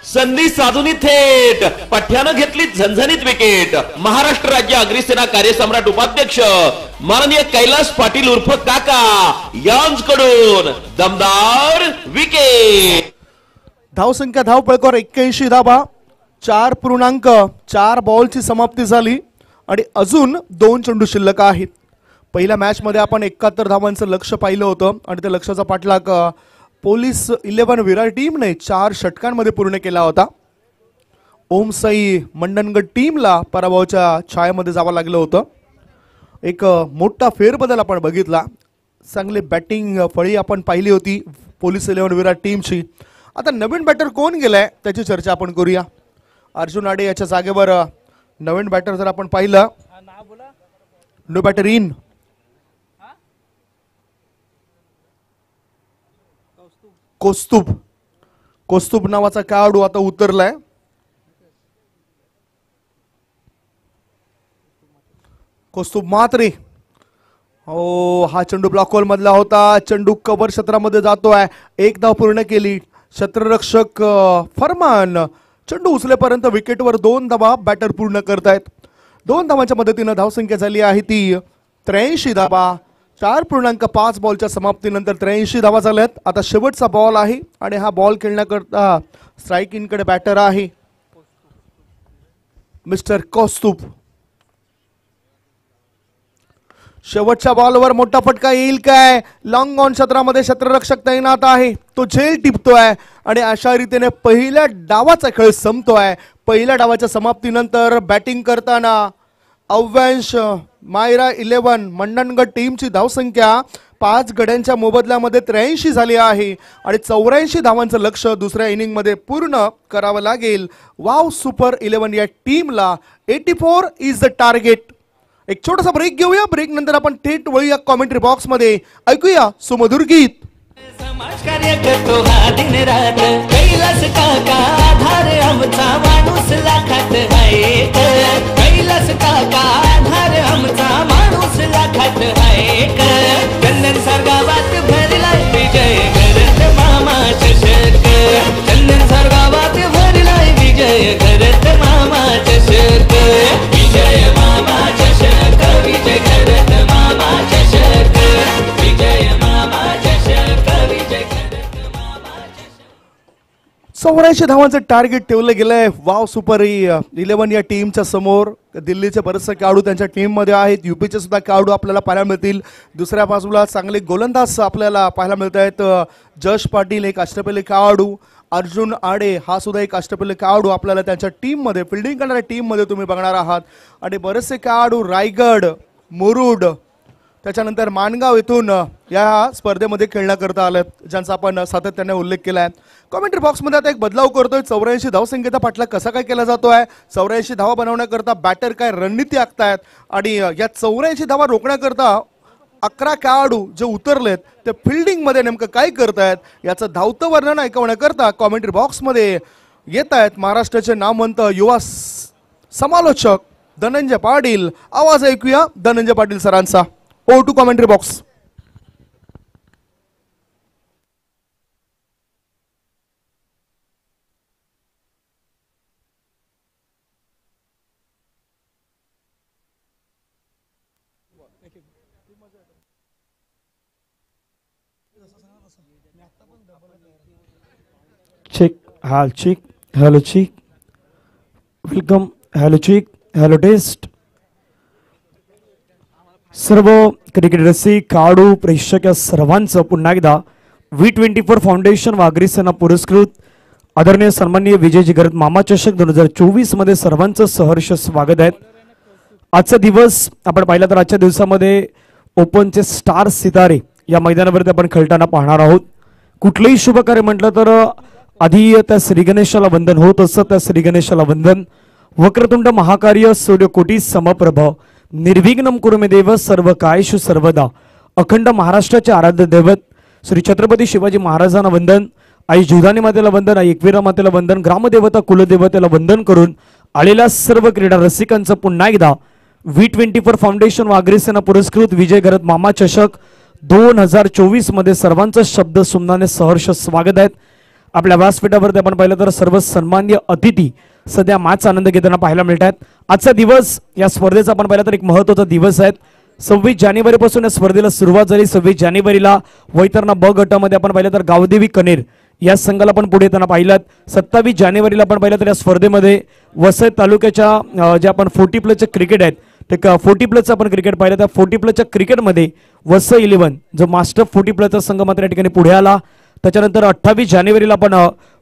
संधी साधून थेट पठ्यानं घेतली झणझणीत विकेट. महाराष्ट्र राज्य अग्निसेना कार्यसम्राट उपाध्यक्ष माननीय कैलास पाटील उर्फ काका यांच्याकडून दमदार विकेट. धावसंख्या धावपळकावर 81 धावा. 4.4 बॉलची समाप्ती झाली आणि अजून 2 चेंडू शिल्लक आहेत. पहिल्या मॅच मध्ये आपण 71 धावांचं लक्ष पाहिलं होतं आणि त्या लक्ष्याचा पाठलाग पोलीस 11 विरार टीमने 4 षटकांमध्ये पूर्ण केला होता. ओमसाई मंडनगड टीमला पराभवाच्या छायेमध्ये जावं लागलं होतं. एक मोठा फेरबदल आपण बघितला. चांगली बॅटिंग फळी आपण पाहिली होती पोलीस 11 विरार टीमची. आता नवीन बॅटर कोण गेलाय त्याची चर्चा आपण करूया. अर्जुन आडे याच्या जागेवर नवीन बॅटर जर आपण पाहिलं, नो बॅटर इन कौस्तुभ नावाचा खेळाडू आता उतरलाय. कौस्तुभ म्हात्रे. हो हा चेंडू ब्लॉकहोल मधला होता. चेंडू कव्हर क्षेत्रामध्ये जातोय. 1 धाव पूर्ण केली. क्षेत्ररक्षक फरमान चेंडू उचलेपर्यंत विकेटवर 2 धावा बॅटर पूर्ण करतायत. 2 धावांच्या मदतीनं धावसंख्या झाली आहे ती 83 धावा. 4.5 बॉलच्या समाप्तीनंतर 83 धावा झाल्यात. आता शेवटचा बॉल आहे आणि हा बॉल खेळण्याकरता स्ट्राईक इनकडे बॅटर आहे मिस्टर कौस्तुभ. शेवटच्या बॉलवर मोठा फटका येईल काय? लॉंग ऑन क्षेत्रामध्ये क्षेत्ररक्षक तैनात आहे, तो झेल टिपतोय आणि अशा रीतीने पहिल्या डावाचा खेळ संपतोय. पहिल्या डावाच्या समाप्तीनंतर बॅटिंग करताना अव्यांश मायरा 11 मंडणगड टीमची धावसंख्या 5 गड्यांच्या मोबदल्यामध्ये 83 झाली आहे आणि 84 धावांचं लक्ष दुसऱ्या इनिंगमध्ये पूर्ण करावं लागेल. वाव सुपर 11 या टीमला 84 इज द टार्गेट. एक छोटासा ब्रेक घेऊया. ब्रेक नंतर आपण थेट वळूया कॉमेंट्री बॉक्स मध्ये, ऐकूया सुमधुर गीत. समाज कार्य करतो हा दिन रात, कैलास काका आधार आमचा माणूस लाखात आहे. कैलास काका आधार आमचा माणूस लाखात आहे. चंदन सरगावात भरलाय विजय करत मामा चषक. चंदन सरगावात भरलाय विजय करत मामा चषक. विजय मामा चषक, विजय करत मामा चषक. विजय मामा चषक, विजय करत मामा चषक. 84 धावांचं टार्गेट ठेवलं गेलंय वाव सुपर 11 या टीमच्या समोर. दिल्लीचे बरेचसे खेळाडू त्यांच्या टीम मध्ये आहेत, यूपीचे सुद्धा खेळाडू आपल्याला पाहायला मिळतील. दुसऱ्या बाजूला चांगले गोलंदाज आपल्याला पाहायला मिळत आहेत. जश पाटील एक अष्टपैलू खेळाडू, अर्जुन आडे हा सुद्धा एक अष्टपैलू खेळाडू आपल्याला त्यांच्या टीम मध्ये, फिल्डिंग करणाऱ्या टीम मध्ये तुम्ही बघणार आहात. आणि बरेचसे खेळाडू रायगड, मुरुड, त्याच्यानंतर माणगाव येथून या स्पर्धेमध्ये खेळण्याकरता आलेत, ज्यांचा आपण सातत्याने उल्लेख केला आहे. कॉमेंट्री बॉक्समध्ये आता एक बदलाव करतोय. 84 धावसंख्येचा पाठलाग कसा काय केला जातोय, 84 धावा बनवण्याकरता बॅटर काय रणनीती आखतायत आणि या 84 धावा रोखण्याकरता 11 खेळाडू जे उतरलेत ते फिल्डिंग मध्ये नेमकं काय करतायत याचं धावतं वर्णन ऐकवण्याकरता कॉमेंट्री बॉक्समध्ये येत आहेत महाराष्ट्राचे नामवंत युवा समालोचक धनंजय पाटील. आवाज ऐकूया धनंजय पाटील सरांचा. Oh to commentary box. Check हाल check hello check welcome hello check hello test. सर्व क्रिकेट रसिक खेळाडू प्रेक्षक या सर्वांचं पुन्हा एकदा V24 फाउंडेशन वाघरी सेना पुरस्कृत आदरणीय सन्माननीय विजय करत मामा चषक 2024 मध्ये सर्वांचं सहर्ष स्वागत आहे. आजचा दिवस आपण पाहिला तर आजच्या दिवसामध्ये ओपनचे स्टार सितारे या मैदानावरती आपण खेळताना पाहणार आहोत. कुठलंही शुभ कार्य म्हटलं तर आधी त्या श्री गणेशाला वंदन होत असतं. त्या श्री गणेशाला वंदन. वक्रतुंड महाकार्य सूर्यकोटी समप्रभ निर्विघ्नम कुरुमे देव सर्व कायेषु सर्वदा. अखंड महाराष्ट्राचे आराध्य दैवत श्री छत्रपती शिवाजी महाराजांना वंदन. आई जुधानी मातेला वंदन, आई एकवीरा मातेला वंदन, ग्रामदेवता कुलदेवतेला वंदन करून आलेल्या सर्व क्रीडा रसिकांचं पुन्हा एकदा V24 फाउंडेशन वाघरी सेना पुरस्कृत विजय करत मामा चषक 2024 मध्ये सर्वांचं शब्द सुमनाने सहर्ष स्वागत आहेत. आपल्या व्यासपीठावरती आपण पाहिलं तर सर्व सन्माननीय अतिथी सध्या मॅच आनंद घेताना पाहायला मिळत आहेत. आजचा दिवस या स्पर्धेचा आपण पाहिला तर एक महत्त्वाचा दिवस आहे. 26 जानेवारीपासून या स्पर्धेला सुरुवात झाली. 26 जानेवारीला वैतरणा ब गटामध्ये आपण पाहिलं तर गावदेवी कनेर या संघाला आपण पुढे येताना पाहिलात. 27 जानेवारीला आपण पाहिलं तर या स्पर्धेमध्ये वसई तालुक्याच्या जे आपण 40+ क्रिकेट आहेत ते 40+ आपण क्रिकेट पाहिलं. त्या 40+ क्रिकेटमध्ये वसई 11 जो मास्टर 40+ संघ मात्र या ठिकाणी पुढे आला. त्याच्यानंतर 28 जानेवारीला आपण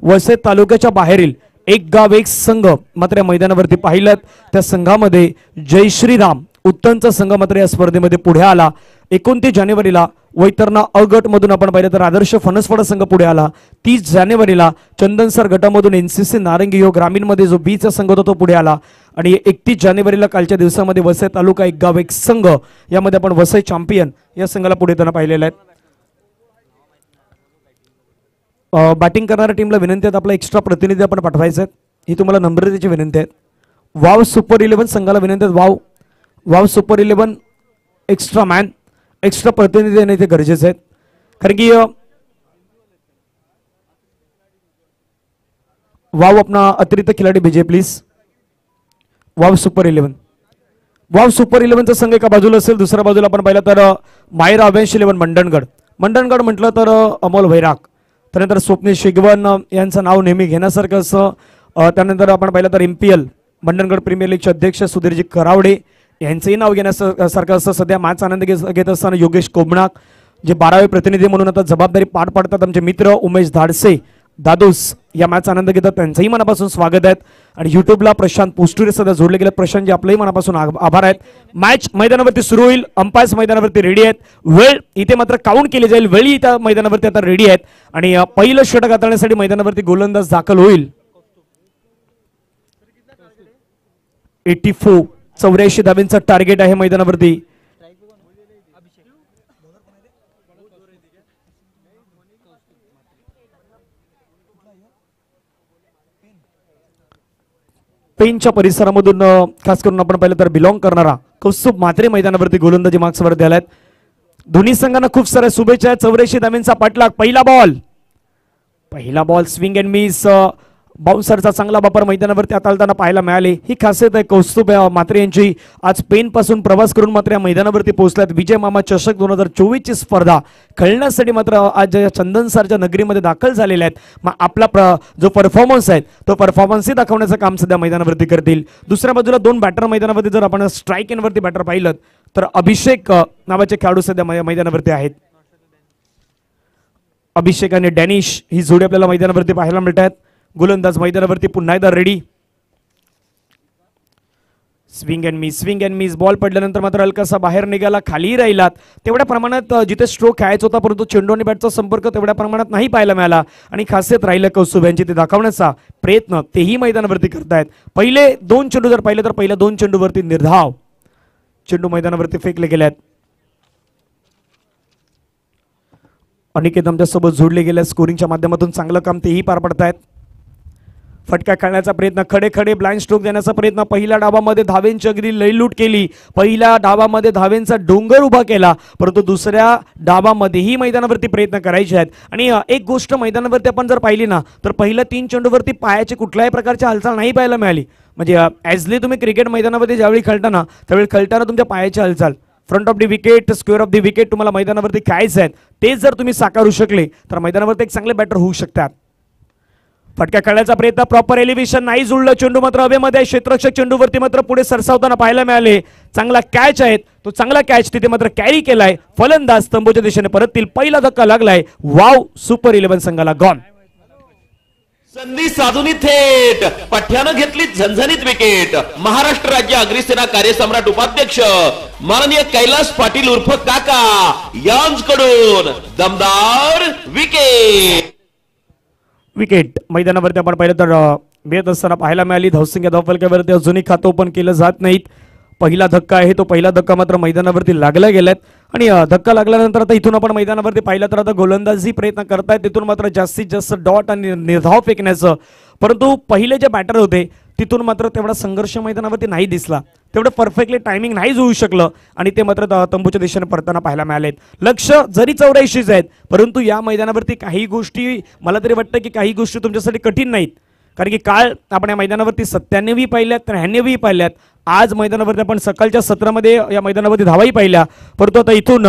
वसई तालुक्याच्या बाहेरील एक गाव एक संघ मात्र या मैदानावरती पाहिलं. त्या संघामध्ये जय श्रीराम उत्तमचा संघ मात्र या स्पर्धेमध्ये पुढे आला. 29 जानेवारीला वैतरणा अ गट मधून आपण पाहिलं तर आदर्श फणसवाडा संघ पुढे आला. 30 जानेवारीला चंदनसर गटामधून NCC नारंगी यो ग्रामीण मध्ये जो B चा संघ होता तो पुढे आला. आणि 31 जानेवारीला कालच्या दिवसामध्ये वसई तालुका एक गाव एक संघ यामध्ये आपण वसई चॅम्पियन या संघाला पुढे येताना पाहिलेलं आहे. बॅटिंग करणाऱ्या टीमला विनंती आहे आपला एक्स्ट्रा प्रतिनिधी आपण पाठवायचे आहेत. ही तुम्हाला नम्रतेची विनंती आहे. वाव सुपर 11 संघाला विनंती आहे. Wow super 11 extra man extra प्रतिनिधी येणे ते गरजेचे आहेत. कारण की वाव अपना अतिरिक्त खिलाड़ी भेजिए please. Wow super 11 wow super 11चा संघ एका बाजूला असेल, दुसऱ्या बाजूला आपण पाहिलं तर मायरा अव्यांश 11 मंडणगड. मंडणगड म्हटलं तर अमोल वैराग, त्यानंतर स्वप्नील शिगवन यांचं नाव नेहमी घेण्यासारखं असं. त्यानंतर आपण पाहिलं तर MPL मंडणगड प्रीमियर लीगचे अध्यक्ष सुधीरजी करावडे यांचंही नाव घेण्यासारखं असं. सध्या मॅच आनंद घेत असताना योगेश कोबणाक जे 12वे प्रतिनिधी म्हणून आता जबाबदारी पार पाडतात, आमचे मित्र उमेश धाडसे दादूस या मॅच आनंद घेतात, त्यांचंही मनापासून स्वागत आहेत. आणि युट्यूबला प्रशांत पोस्टुरे सध्या जोडले गेले. प्रशांतजी आपलंही मनापासून आभार आहेत. मॅच मैदानावरती सुरू होईल, अंपायर्स मैदानावरती रेडी आहेत. वेळ इथे मात्र काउंट केली जाईल, वेळी त्या मैदानावरती आता रेडी आहेत. आणि पहिलं षटक हाताळण्यासाठी मैदानावरती गोलंदाज दाखल होईल. 84 धाब्यांचा टार्गेट आहे मैदानावरती. पेनच्या परिसरामधून खास करून आपण पाहिलं तर बिलॉंग करणारा कौस्तुभ म्हात्रे मैदानावरती गोलंदाजी मार्क्सवरती आलाय. दोन्ही संघांना खूप साऱ्या शुभेच्छा आहेत. 84 धाब्यांचा पाठलाग. पहिला बॉल स्विंग अँड मिस. बाउन्सरचा चांगला वापर मैदानावरती हाताळताना पाहायला मिळाले. ही खासियत आहे कौस्तुभ म्हात्रे यांची. आज पेन पासून प्रवास करून मात्र या मैदानावरती पोहोचल्यात. विजय मामा चषक 2024 ची स्पर्धा खेळण्यासाठी मात्र आज चंदनसरच्या नगरीमध्ये दाखल झालेले आहेत. मग आपला जो परफॉर्मन्स आहे तो परफॉर्मन्सही दाखवण्याचं काम सध्या मैदानावरती करतील. दुसऱ्या बाजूला 2 बॅटर मैदानावरती जर आपण स्ट्राईक एंडवरती बॅटर पाहिलं तर अभिषेक नावाचे खेळाडू सध्या मैदानावरती आहेत. अभिषेक आणि डॅनिश ही जोडी आपल्याला मैदानावरती पाहायला मिळत आहेत. गोलंदाज मैदानावरती पुन्हा एकदा ready. Swing and miss. Ball पडल्यानंतर मात्र हलकासा बाहेर निघाला, खाली राहिलात. तेवढ्या प्रमाणात जिथे स्ट्रोक खेळायचा होता परंतु चेंडू आणि बॅटचा संपर्क तेवढ्या प्रमाणात नाही पाहायला मिळाला आणि खासियत राहिलं कौस्तुभ यांची ते दाखवण्याचा प्रयत्न तेही मैदानावरती करतायत. पहिले 2 चेंडू जर पाहिले तर पहिल्या 2 चेंडूवरती निर्धाव चेंडू मैदानावरती फेकले गेलेत. अनिकेत आमच्यासोबत जोडले गेले स्कोरिंगच्या माध्यमातून चांगलं काम तेही पार पडतायत. फटका खेळण्याचा प्रयत्न, खडे ब्लाइंड स्ट्रोक देण्याचा प्रयत्न. पहिल्या डावामध्ये धावेंची अगदी लयलूट केली. पहिल्या डावामध्ये धावेंचा डोंगर उभा केला, परंतु दुसऱ्या डावामध्येही मैदानावरती प्रयत्न करायचे आहेत. आणि एक गोष्ट मैदानावरती आपण जर पाहिली ना तर पहिल्या 3 चेंडूवरती पायाची कुठल्याही प्रकारची हालचाल नाही पाहायला मिळाली. म्हणजे ॲजली तुम्ही क्रिकेट मैदानामध्ये ज्यावेळी खेळताना त्यावेळी खेळताना तुमच्या पायाची हालचाल, front of the wicket, square of the wicket तुम्हाला मैदानावरती खेळायचं आहेत. ते जर तुम्ही साकारू शकले तर मैदानावरती एक चांगले बॅटर होऊ शकतात. फटका खेळण्याचा प्रयत्न, प्रॉपर एलिव्हेशन नाही जुळलं. चेंडू मात्र हवेमध्ये. क्षेत्ररक्षक चेंडूवरती मात्र पुढे सरसावताना पाहायला मिळाले. चांगला कॅच आहे तो, चांगला कॅच तिथे मात्र कॅरी केलाय. फलंदाज स्तंभच्या दिशेने परततील. पहिला धक्का लागलाय. वाव सुपर 11 संघाला गॉन. संधी साधून थेट पठ्यानं घेतली झणझणीत विकेट. महाराष्ट्र राज्य अग्निसेना कार्यसम्राट उपाध्यक्ष माननीय कैलास पाटील उर्फ काका यांच्याकडून दमदार विकेट मैदानावरती आपण पाहिलं तर मिळत असताना पाहायला मिळाली. धावसंख्या धावफलकावरती अजूनही खातं ओपन केलं जात नाहीत. पहिला धक्का आहे तो पहिला धक्का मात्र मैदानावरती लागला गेलात. आणि धक्का लागल्यानंतर आता इथून आपण मैदानावरती पाहिलं तर आता गोलंदाजी प्रयत्न करतायत तिथून मात्र जास्तीत जास्त डॉट आणि निर्धाव फेकण्याचं. परंतु पहिले जे बॅटर होते तिथून मात्र तेवढा संघर्ष मैदानावरती नाही दिसला. तेवढं परफेक्टली टायमिंग नाही जुळू शकलं आणि ते मात्र तंबूच्या दिशेने परताना पाहायला मिळालेत. लक्ष जरी 84 आहेत परंतु या मैदानावरती काही गोष्टी मला तरी वाटतं की काही गोष्टी तुमच्यासाठी कठीण नाहीत. कारण की काल आपण या मैदानावरती 97 पाहिल्यात, 93 पाहिल्यात. आज मैदानावरती आपण सकाळच्या सत्रामध्ये या मैदानावरती धावाही पाहिल्या. परंतु आता इथून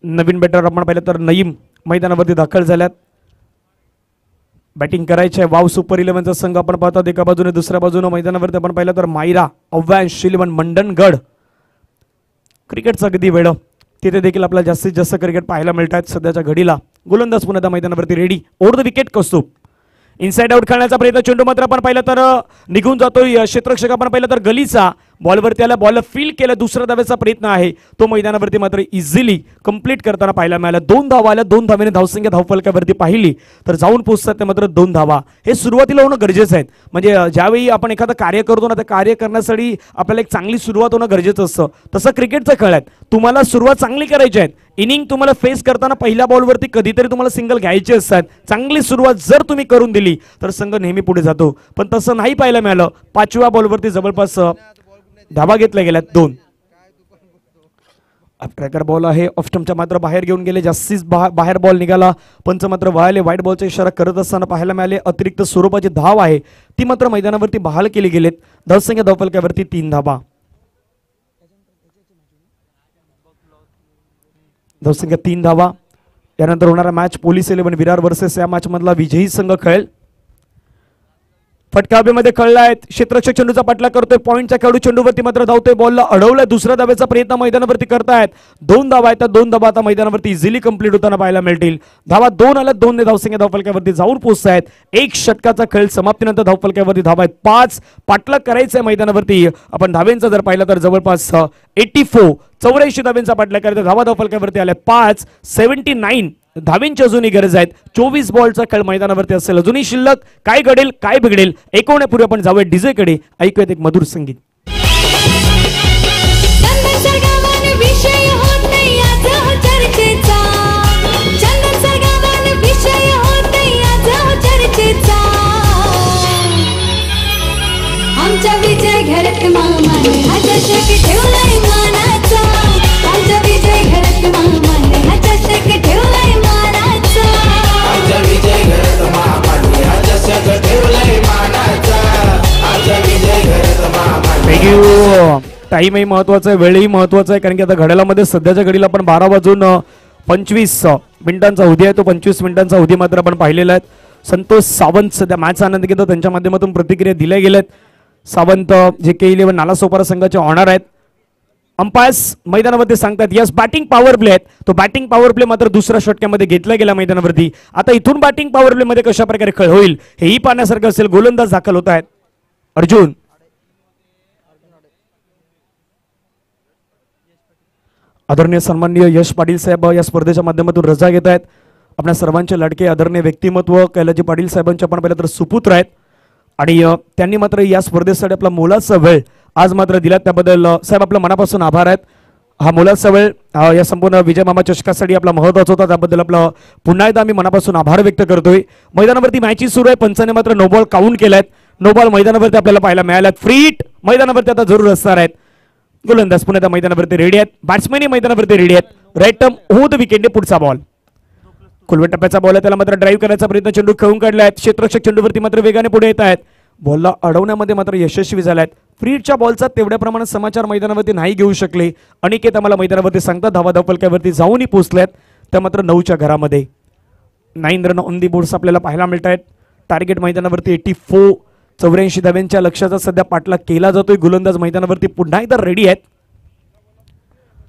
नवीन बॅटर आपण पाहिलं तर नईम मैदानावरती दाखल झाल्यात. बॅटिंग करायची आहे. वाव सुपर 11चा संघ आपण पाहतात एका बाजूने. दुसऱ्या बाजूने मैदानावरती आपण पाहिलं तर मायरा अव्यांश 11 मंडणगड. क्रिकेटचा अगदी वेळ तिथे देखील आपल्याला जास्तीत जास्त क्रिकेट पाहायला मिळतात सध्याच्या घडीला. गोलंदाज पुन्हा मैदानावरती ready. Over the wicket Kaustubh. Inside out खेळण्याचा प्रयत्न. चेंडू मात्र आपण पाहिलं तर निघून जातोय. क्षेत्ररक्षक आपण पाहिलं तर गलीचा बॉलवरती आला. बॉल फील केला. दुसऱ्या धावेचा प्रयत्न आहे तो मैदानावरती मात्र इझिली कंप्लीट करताना पाहायला मिळाला. 2 धावा आल्या. 2 धावेने धावसंख्या धावफलकावरती पाहिली तर जाऊन पोहोचतात ते मात्र 2 धावा. हे सुरुवातीला होणं गरजेचं आहे. म्हणजे ज्यावेळी आपण एखादं कार्य करतो ना त्या कार्य करण्यासाठी आपल्याला एक चांगली सुरुवात होणं गरजेचं असतं. तसं क्रिकेटचं खेळ आहे. तुम्हाला सुरुवात चांगली करायची आहे. इनिंग तुम्हाला फेस करताना पहिल्या बॉलवरती कधीतरी तुम्हाला सिंगल घ्यायचे असतात. चांगली सुरुवात जर तुम्ही करून दिली तर संघ नेहमी पुढे जातो. पण तसं नाही पाहायला मिळालं. 5व्या बॉलवरती जवळपास धावा घेतल्या गेल्यात 2. ट्रॅकर बॉल आहे, ऑफ स्टंपच्या मात्र बाहेर घेऊन गेले, जास्तीच बाहेर बॉल निघाला. पंच मात्र वळाले, व्हाईट बॉलचा इशारा करत असताना पाहायला मिळाले. अतिरिक्त स्वरूपाची धाव आहे ती मात्र मैदानावरती बहाल केली गेलेत. धावसंख्या धावफलकावरती 3 धावा. धावसंख्या 3 धावा. यानंतर होणारा मॅच पोलीस 11 विरार वर्सेस या मॅच मधला विजयी संघ खेळेल. फटका हवेमध्ये कळलाय, क्षेत्ररक्षक चेंडूचा पाठलाग करतोय, पॉईंटच्या खेळाडू चेंडूवरती मात्र धावतोय, बॉलला अडवलाय, दुसऱ्या धावेचा प्रयत्न मैदानावरती करतायत. 2 धावा आहेत, 2 धावा आता मैदानावरती इझिली कंप्लीट होताना पाहायला मिळतील. धावा 2 आल्या, 2 ने धावसंख्या धावफलकावरती जाऊन पोहोचतायत. 1 षटकाचा खेळ समाप्तीनंतर धावफलकावरती धावा आहेत 5. पाठलाग करायचंय मैदानावरती. आपण धावेंचा जर पाहिलं तर जवळपास 84 धावेंचा पाठलाग करायचा. धावा धावफलकावरती आल्या 5. 79 धावेंची अजूनही गरज आहेत. 24 बॉलचा खेळ मैदानावरती असेल अजूनही शिल्लक. काय घडेल काय बिघडेल ऐकवण्यापूर्वी आपण जाऊया डीजे कडे, ऐकूयात एक मधुर संगीत. आमच्या विजय घरात मामाने हा चषक ठेवलाय मानाचा. आमच्या विजय घरात मामाने हा चषक ठेवलाय मानाचा. आमच्या विजय घरात मामाने हा चषक ठेवलाय मानाचा. आमच्या विजय घरात मामाने. थँक्यू. टाईमही महत्वाचा आहे, वेळही महत्वाचा आहे, कारण की आता घड्याळामध्ये सध्याच्या घडीला आपण 12:25 मिनिटांचा अवधी आहे. तो 25 मिनिटांचा अवधी मात्र आपण पाहिलेला आहे. संतोष सावंत सध्या मॅच आनंद घेतो, त्यांच्या माध्यमातून प्रतिक्रिया दिल्या गेल्यात. सावंत JK11 नालासोपारा संघाचे ऑनर आहेत. अंपायर्स मैदानावरती सांगतात यस बॅटिंग पॉवर प्ले आहेत. तो बॅटिंग पॉवर प्ले मात्र दुसऱ्या षटकामध्ये घेतला गेला मैदानावरती. आता इथून बॅटिंग पॉवर प्ले मध्ये कशा प्रकारे खेळ होईल हेही पाहण्यासारखं असेल. गोलंदाज दाखल होत आहेत. अर्जुन आदरणीय सन्माननीय यश पाटील साहेब या स्पर्धेच्या माध्यमातून रजा घेत आहेत. आपल्या सर्वांचे लाडके आदरणीय व्यक्तिमत्व कैलाजी पाटील साहेबांचे आपण पहिलं तर सुपुत्र आहेत आणि त्यांनी मात्र या स्पर्धेसाठी आपला मोलाचा वेळ आज मात्र दिला, त्याबद्दल साहेब आपल्या मनापासून आभार आहेत. हा मोलाचा वेळ या संपूर्ण विजय मामा चषकासाठी आपला महत्वाचा होता, त्याबद्दल आपला पुन्हा एकदा आम्ही मनापासून आभार व्यक्त करतोय. मैदानावरती मॅचेस सुरू आहे, पंचाने मात्र नो बॉल काउंट केलायत. नो बॉल मैदानावरती आपल्याला पाहायला मिळाल्यात. फ्री हिट मैदानावरती आता जरूर असणार आहेत. गोलंदाज पुन्हा त्या मैदानावरती रेडी आहेत, बॅट्समॅनही मैदानावरती रेडी आहेत. राईट टर्म होऊ द विकेटने पुढचा बॉल. खुलवे टप्प्याचा बॉल आहे, त्याला मात्र ड्राईव्ह करायचा प्रयत्न चेंडू खेळून काढलाय. क्षेत्ररक्षक चेंडूवरती मात्र वेगाने पुढे येत आहेत. बॉलला अडवण्यामध्ये मात्र यशस्वी झालायत. फ्री हिटच्या बॉलचा तेवढ्या प्रमाणात समाचार मैदानावरती नाही घेऊ शकले. अनिकेत आम्हाला मैदानावरती सांगतात धावा धावफलकावरती जाऊनही पोहोचल्यात, त्या मात्र 9च्या घरामध्ये. 9 रन ऑन दी बोर्ड्स आपल्याला पाहायला मिळत आहेत. टार्गेट मैदानावरती 84. 84 धाव्यांच्या लक्ष्याचा सध्या पाठलाग केला जातोय. गोलंदाज मैदानावरती पुन्हा एकदा रेडी आहेत.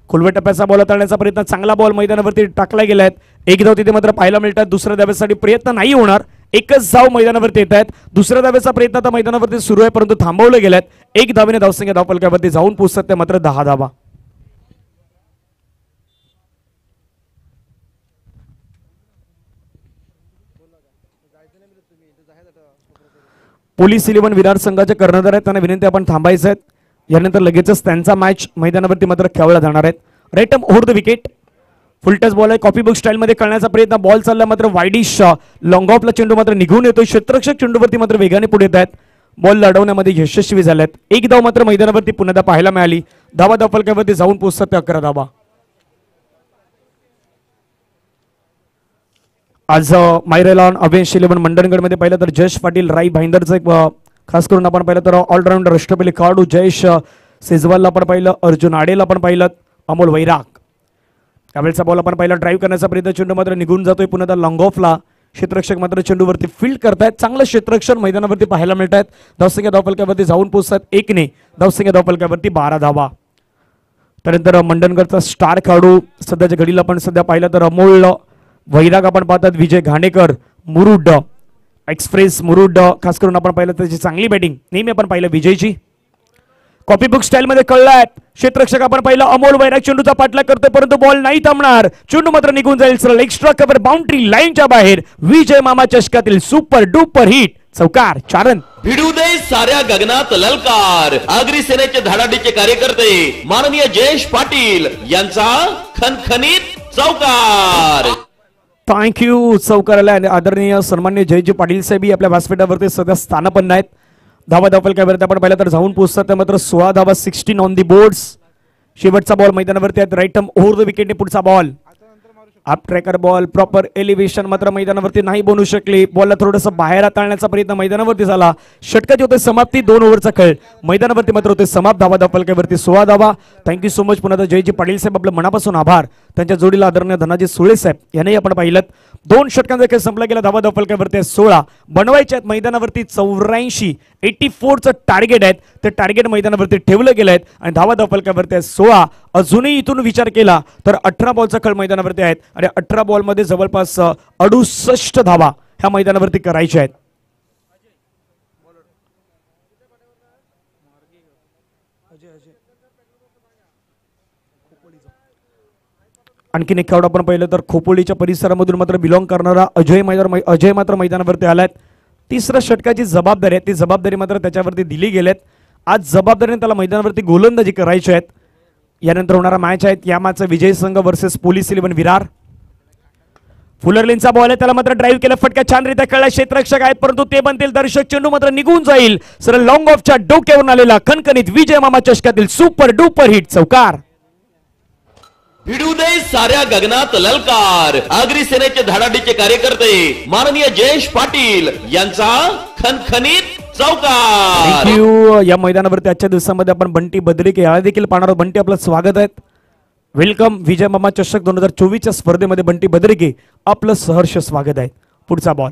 खुलवे टप्प्याचा बॉल हाताळण्याचा प्रयत्न, चांगला बॉल मैदानावरती टाकला गेलाय. एक धाव तिथे मात्र पाहायला मिळतात. दुसऱ्या धावेसाठी प्रयत्न नाही होणार. एकच धाव मैदानावरती येत आहेत. दुसऱ्या धावेचा प्रयत्न आता मैदानावरती सुरू आहे, परंतु थांबवले गेल्यात. 1 धावेने धावसंख्या धावफलकावरती जाऊन पोहोचतात, त्या मात्र 10 धावा. पोलीस 11 विरार संघाचे कर्णधार आहेत, त्यांना विनंती आपण थांबायचं आहे. यानंतर लगेचच त्यांचा मॅच मैदानावरती मात्र खेळला जाणार आहेत. Right arm over the wicket. Full touch ball आहे, कॉपी बुक स्टाईल मध्ये करण्याचा प्रयत्न. बॉल चालला मात्र वाईडिश लॉंग ऑफला चेंडू मात्र निघून येतोय. क्षेत्ररक्षक चेंडूवरती मात्र वेगाने पुढे येत आहेत. बॉल लढवण्यामध्ये यशस्वी झाल्यात. 1 धाव मात्र मैदानावरती पुन्हा पाहायला मिळाली. धावा धावफलकावरती जाऊन पोहोचतात त्या 11 धावा. आज मायरेलॉन अवेश 11 मंडणगड मध्ये पाहिलं तर जयेश पाटील राई भाईंदरचं एक खास करून आपण पाहिलं तर ऑलराऊंडर अष्टपैलू खेळाडू जयेश सेजवालला आपण पाहिलं, अर्जुन आडेला आपण पाहिलं, अमोल वैराग. त्यावेळेचा बॉल आपण पाहिला, ड्राईव्ह करण्याचा प्रयत्न, चेंडू मात्र निघून जातोय. पुन्हा लॉंग ऑफला क्षेत्ररक्षक मात्र चेंडूवरती फील्ड करतायत. चांगलं क्षेत्ररक्षण मैदानावरती पाहायला मिळत आहेत. धावसंख्या धावफलकावरती जाऊन पोहोचतात 1 ने. धावसंख्या धावफलकावरती 12 धावा. त्यानंतर मंडणगडचा स्टार खेळाडू सध्याच्या घडीला आपण सध्या पाहिलं तर अमोल वैराग आपण पाहतात, विजय घाणेकर मुरुड एक्सप्रेस मुरुड, खास करून आपण पाहिलं त्याची चांगली बॅटिंग नेहमी आपण पाहिलं विजयची. कॉपी बुक स्टाईल मध्ये कळलाय. क्षेत्ररक्षक आपण पाहिलं अमोल वैराग चेंडूचा पाठलाग करतोय, परंतु बॉल नाही थांबणार. चेंडू मात्र निघून जाईल सरळ एक्स्ट्रा कव्हर बाउंड्री लाईनच्या बाहेर. विजय मामा चषकातील सुपर डुपर हिट, चौकार, 4 रन. भिडू दे साऱ्या गगनात ललकार. आगरी सेनेचे धडाडीचे कार्यकर्ते माननीय जयेश पाटील यांचा खनखनीत चौकार. थँक्यू. चौकाराला आदरणीय सन्मान्य जयजी पाटील साहेब आपल्या व्यासपीठावरती सध्या स्थानपन्न आहेत. धावा धावफलकावरती आपण पाहिलं तर जाऊन पोहोचतात, त्या मात्र 16 धावा 16 ऑन दी बोर्ड्स. शेवटचा बॉल मैदानावरती आहे. राईट टर्म ओव्हर द विकेटने पुढचा ball. Up tracker ball proper elevation मात्र मैदानावरती नाही बनू शकली. बॉलला थोडंसं बाहेर हाताळण्याचा प्रयत्न मैदानावरती झाला. षटकाची होते समाप्ती. 2 ओव्हरचा खेळ मैदानावरती मात्र होते समाप्त. धावा धावफलकावरती 16 धावा. Thank you so much. पुन्हा जयजी पाटील साहेब आपलं मनापासून आभार. त्यांच्या जोडीला आदरणीय धनाजी सुळे साहेब यांनाही आपण पाहिलं. 2 षटकांचा खेळ संपला गेला. धावा धावफलकावरती 16 बनवायचे आहेत मैदानावरती. 84 84चं टार्गेट आहेत. ते टार्गेट मैदानावरती ठेवलं गेलं आहेत आणि धावा धावफलकावरती 16. अजूनही इथून विचार केला तर 18 बॉलचा खेळ मैदानावरती आहेत आणि 18 बॉलमध्ये जवळपास 68 धावा ह्या मैदानावरती करायच्या आहेत. आणखीन एक खेळाडू आपण पाहिलं तर खोपोलीच्या परिसरामधून मात्र बिलॉंग करणारा अजय मात्र मैदानावरती आलाय. 3ऱ्या षटकाची जबाबदारी आहे ती जबाबदारी मात्र त्याच्यावरती दिली गेलेत. आज जबाबदारीने त्याला मैदानावरती गोलंदाजी करायची आहेत. यानंतर होणारा मॅच आहे. या मॅचचा विजय संघ वर्सेस पोलीस 11 विरार. फुलरलिनचा बॉल आहे त्याला मात्र ड्राईव्ह केला. फटका छानरित्या खेळला. क्षेत्ररक्षक आहेत परंतु ते बनतील दर्शक. चेंडू मात्र निघून जाईल. सरळ लॉंग ऑफच्या डोक्यावरून आलेला खणखणीत विजय मामा चषकातील सुपर डुपर हिट चौकार. भिडू दे साऱ्या गगनात ललकार. आगरी सेनेचे धडाडीचे कार्यकर्ते माननीय जयेश पाटील यांचा खणखणीत चौकार. थँक्यू. या मैदानावरती आजच्या दिवसामध्ये आपण बंटी बद्रिके याला देखील पाहणार आहोत. बंटी आपलं स्वागत आहे. वेलकम. विजय मामा चषक 2024च्या स्पर्धेमध्ये बंटी बद्रिके आपलं सहर्ष स्वागत आहे. पुढचा बॉल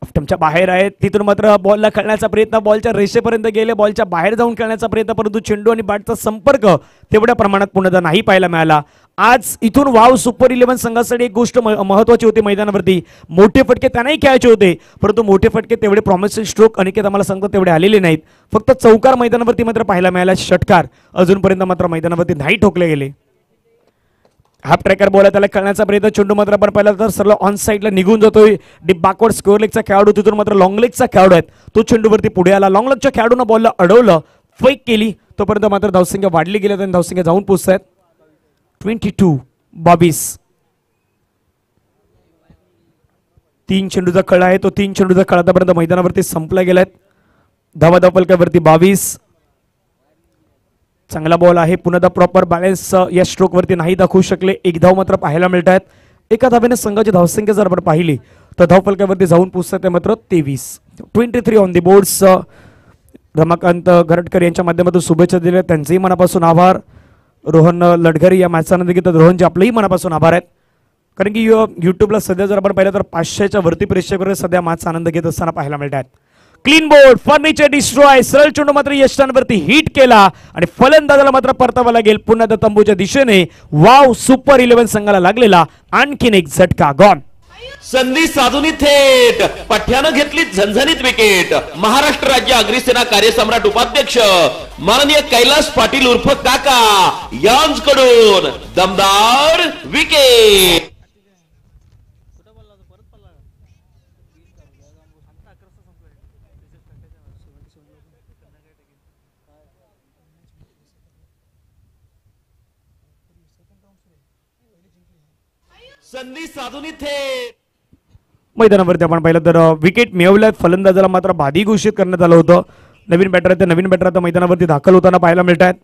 ऑफ्टमच्या बाहेर आहे. तिथून मात्र बॉलला खेळण्याचा प्रयत्न. बॉलच्या रेषेपर्यंत गेले. बॉलच्या बाहेर जाऊन खेळण्याचा प्रयत्न परंतु चेंडू आणि बॅटचा संपर्क तेवढ्या प्रमाणात पुन्हा नाही पाहायला मिळाला. आज इथून वाव सुपर 11 संघासाठी एक गोष्ट महत्वाची होती. मैदानावरती मोठे फटके त्यांनाही खेळायचे होते परंतु मोठे फटके तेवढे प्रॉमिसिंग स्ट्रोक अनिकेत आम्हाला सांगतो तेवढे आलेले नाहीत. फक्त चौकार मैदानावरती मात्र पाहायला मिळाला. षटकार अजूनपर्यंत मात्र मैदानावरती नाही ठोकले गेले. हाफ ट्रॅकर बॉल आहे त्याला खेळण्याचा प्रयत्न. चेंडू मात्र आपण पाहिला तर सरळ ऑन साईडला निघून जातोय. डीप बॅकवर्ड स्कोअर लेगचा खेळाडू तिथून मात्र लॉंग लेगचा खेळाडू आहे तो चेंडूवरती पुढे आला. लॉंग लेगच्या खेळाडूनं बॉलला अडवलं. फेक केली. तोपर्यंत मात्र धावसंख्या वाढली गेली आणि धावसंख्या जाऊन पोहोचत 22-22. 3 चेंडूचा खेळ आहे तो 3 चेंडूचा खेळ आतापर्यंत मैदानावरती संपला गेलाय. धावा धावफलकावरती 22. चांगला बॉल आहे. पुन्हा प्रॉपर बॅलन्स या स्ट्रोक वरती नाही दाखवू शकले. 1 धाव मात्र पाहायला मिळत आहेत. एका धावेने संघाची धावसंख्या जर आपण पाहिली तर धावफलकावरती जाऊन पोहोचतात मात्र 23. 23 ऑन दी बोर्ड्स. रमाकांत गरटकर यांच्या माध्यमातून शुभेच्छा दिल्या त्यांचेही मनापासून आभार. रोहन लडघरी या मॅचचा आनंद घेतात. रोहनचे आपलेही मनापासून आभार आहेत. कारण की युट्यूबला सध्या जर आपण पाहिलं तर 500च्या वरती प्रेक्षक सध्या मॅचचा आनंद घेत असताना पाहायला मिळत आहेत. Clean board furniture destroy. सरळ चेंडू मात्र यष्टांवरती हिट केला आणि फलंदाजाला मात्र परतावा लागेल पुन्हा त्या तंबूच्या दिशेने. वाव सुपर 11 संघाला लागलेला आणखीन एक झटका गॉन. संधी साधून थेट पठ्यानं घेतली झणझणीत विकेट. महाराष्ट्र राज्य आगरी सेना कार्यसम्राट उपाध्यक्ष माननीय कैलास पाटील उर्फ काका यांच्याकडून दमदार विकेट. संधी साधून थेट मैदानावरती आपण पाहिलं तर विकेट मिळवल्यात. फलंदाजाला मात्र बाधी घोषित करण्यात आलं होतं. नवीन बॅटर आता मैदानावरती दाखल होताना पाहायला मिळत आहेत.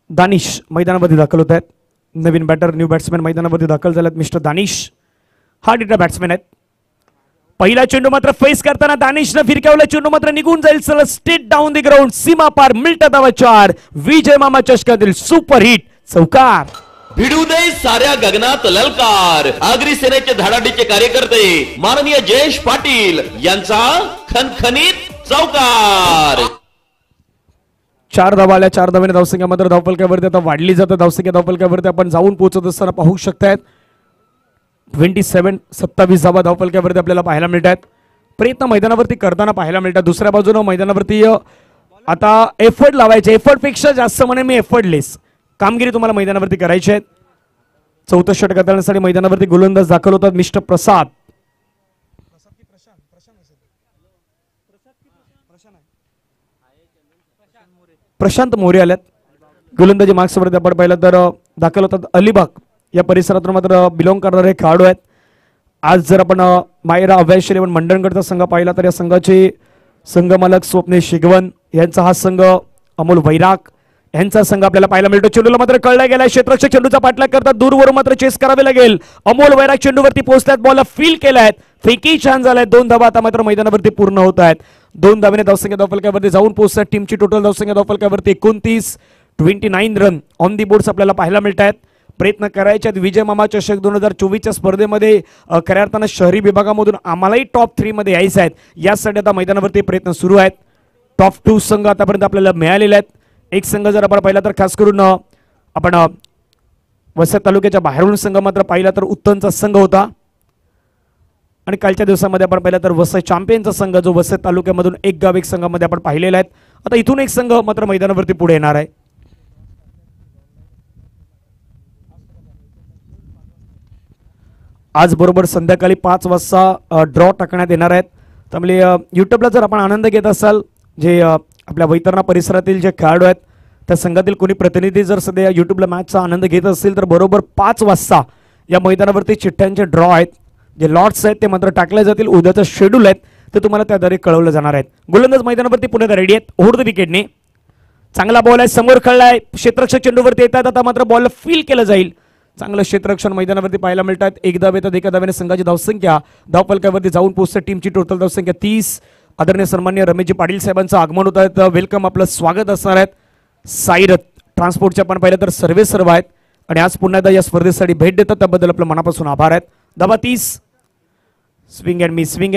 दानिश मैदानावरती दाखल होत आहेत. नवीन बॅटर न्यू बॅट्समॅन मैदानावरती दाखल झालेत. मिस्टर दानिश हा डेटा बॅट्समॅन आहेत. पहिला चेंडू मात्र फेस करताना दानिशनं फिरकावला. चेंडू मात्र निघून जाईल. सरळ स्ट्रेट डाऊन द ग्राउंड. सीमा पार. मिल्टा धावा 4. विजय मामा चषकातील सुपर हिट चौकार. भिडू दे साऱ्या गगनात ललकार. आगरी सेनेचे धडाडीचे कार्यकर्ते माननीय जयेश पाटील यांचा खणखणीत चौकार. 4 धावा आल्या. 4 धावेने धावसंख्या मात्र धावफलकावरती आता वाढली जातं. धावसंख्या धावफलकावरती आपण जाऊन पोहोचत असताना पाहू शकतायत 27 धावा धावफलकावरती आपल्याला पाहायला मिळतात. प्रयत्न मैदानावरती करताना पाहायला मिळतात. दुसऱ्या बाजूने मैदानावरती आता एफर्ट लावायचे. एफर्ट पेक्षा जास्त म्हणे मी एफर्टलेस कामगिरी तुम्हाला मैदानावरती करायची आहे. 4थं षटक करण्यासाठी मैदानावरती गोलंदाज दाखल होतात. मिस्टर प्रसाद प्रशांत मोरे आल्यात. गोलंदाजी मार्क्सवरती आपण पाहिलं तर दाखल होतात अलिबाग या परिसरातून मात्र बिलॉंग करणारे खेळाडू आहेत. आज जर आपण मायरा अभ्यास 11 मंडणगडचा संघ पाहिला तर या संघाचे संघमालक स्वप्नेश शिगवन यांचा हा संघ, अमोल वैराग यांचा संघ आपल्याला पाहायला मिळतो. चेंडूला मात्र कळला गेलाय, क्षेत्ररक्षक चेंडूचा पाठलाग करतात, दूरवरून मात्र चेस करावे लागेल. अमोल वैराग चेंडूवरती पोहोचतात, बॉलला फील केलाय, फेकी छान झालाय. 2 धावा आता मात्र मैदानावरती पूर्ण होत आहेत. 2 धावेने धावसंख्या धावफलकावरती जाऊन पोहोचतात. टीमची टोटल धावसंख्या धावफलकावरती 29 रन ऑन दी बोर्ड्स आपल्याला पाहायला मिळत आहेत. प्रयत्न करायच्यात विजय मामा चषक 2024च्या स्पर्धेमध्ये खऱ्या अर्थानं शहरी विभागामधून आम्हालाही टॉप 3 मध्ये यायचं आहेत. यासाठी आता मैदानावरती प्रयत्न सुरू आहेत. टॉप 2 संघ आतापर्यंत आपल्याला मिळालेले आहेत. एक संघ जर आपण पाहिला तर खास करून आपण वसई तालुक्याच्या बाहेरून संघ मात्र पाहिला तर उत्तनचा संघ होता. आणि कालच्या दिवसामध्ये आपण पाहिला तर वसई चॅम्पियनचा संघ जो वसई तालुक्यामधून एक गाव एक संघामध्ये आपण पाहिलेला आहेत. आता इथून एक संघ मात्र मैदानावरती पुढे येणार आहे. आज बरोबर संध्याकाळी 5 वाजता ड्रॉ टाकण्यात येणार आहेत. त्यामुळे यूट्यूबला जर आपण आनंद घेत असाल, जे आपल्या वैतरणा परिसरातील जे खेळाडू आहेत त्या संघातील कोणी प्रतिनिधी जर सध्या यूट्यूबला मॅचचा आनंद घेत असतील तर बरोबर 5 वाजता या मैदानावरती चिठ्ठ्यांचे ड्रॉ आहेत, जे लॉट्स आहेत ते मात्र टाकले जातील. उद्याचं शेड्यूल आहेत ते तुम्हाला त्याद्वारे कळवलं जाणार आहेत. गोलंदाज मैदानावरती पुण्यात रेडी आहेत. ओव्हर द विकेटने चांगला बॉल आहे, समोर खेळलाय, क्षेत्ररक्षक चेंडूवरती येतात. आता मात्र बॉल फील केलं जाईल. चांगलं क्षेत्ररक्षण मैदानावरती पाहायला मिळतात. एक धाव येतात, एका धाव्याने संघाची धावसंख्या धावफलकावरती जाऊन पोहोचते. टीमची टोटल धावसंख्या 30. आदरणीय सन्माननीय रमेशजी पाटील साहेबांचं आगमन होत आहे. वेलकम, आपलं स्वागत असणार आहेत. साईरथ ट्रान्सपोर्टचे आपण पाहिलं तर सर्व आहेत आणि आज पुन्हा एकदा या स्पर्धेसाठी भेट देतात, त्याबद्दल आपलं मनापासून आभार आहेत. धावा 30. Swing and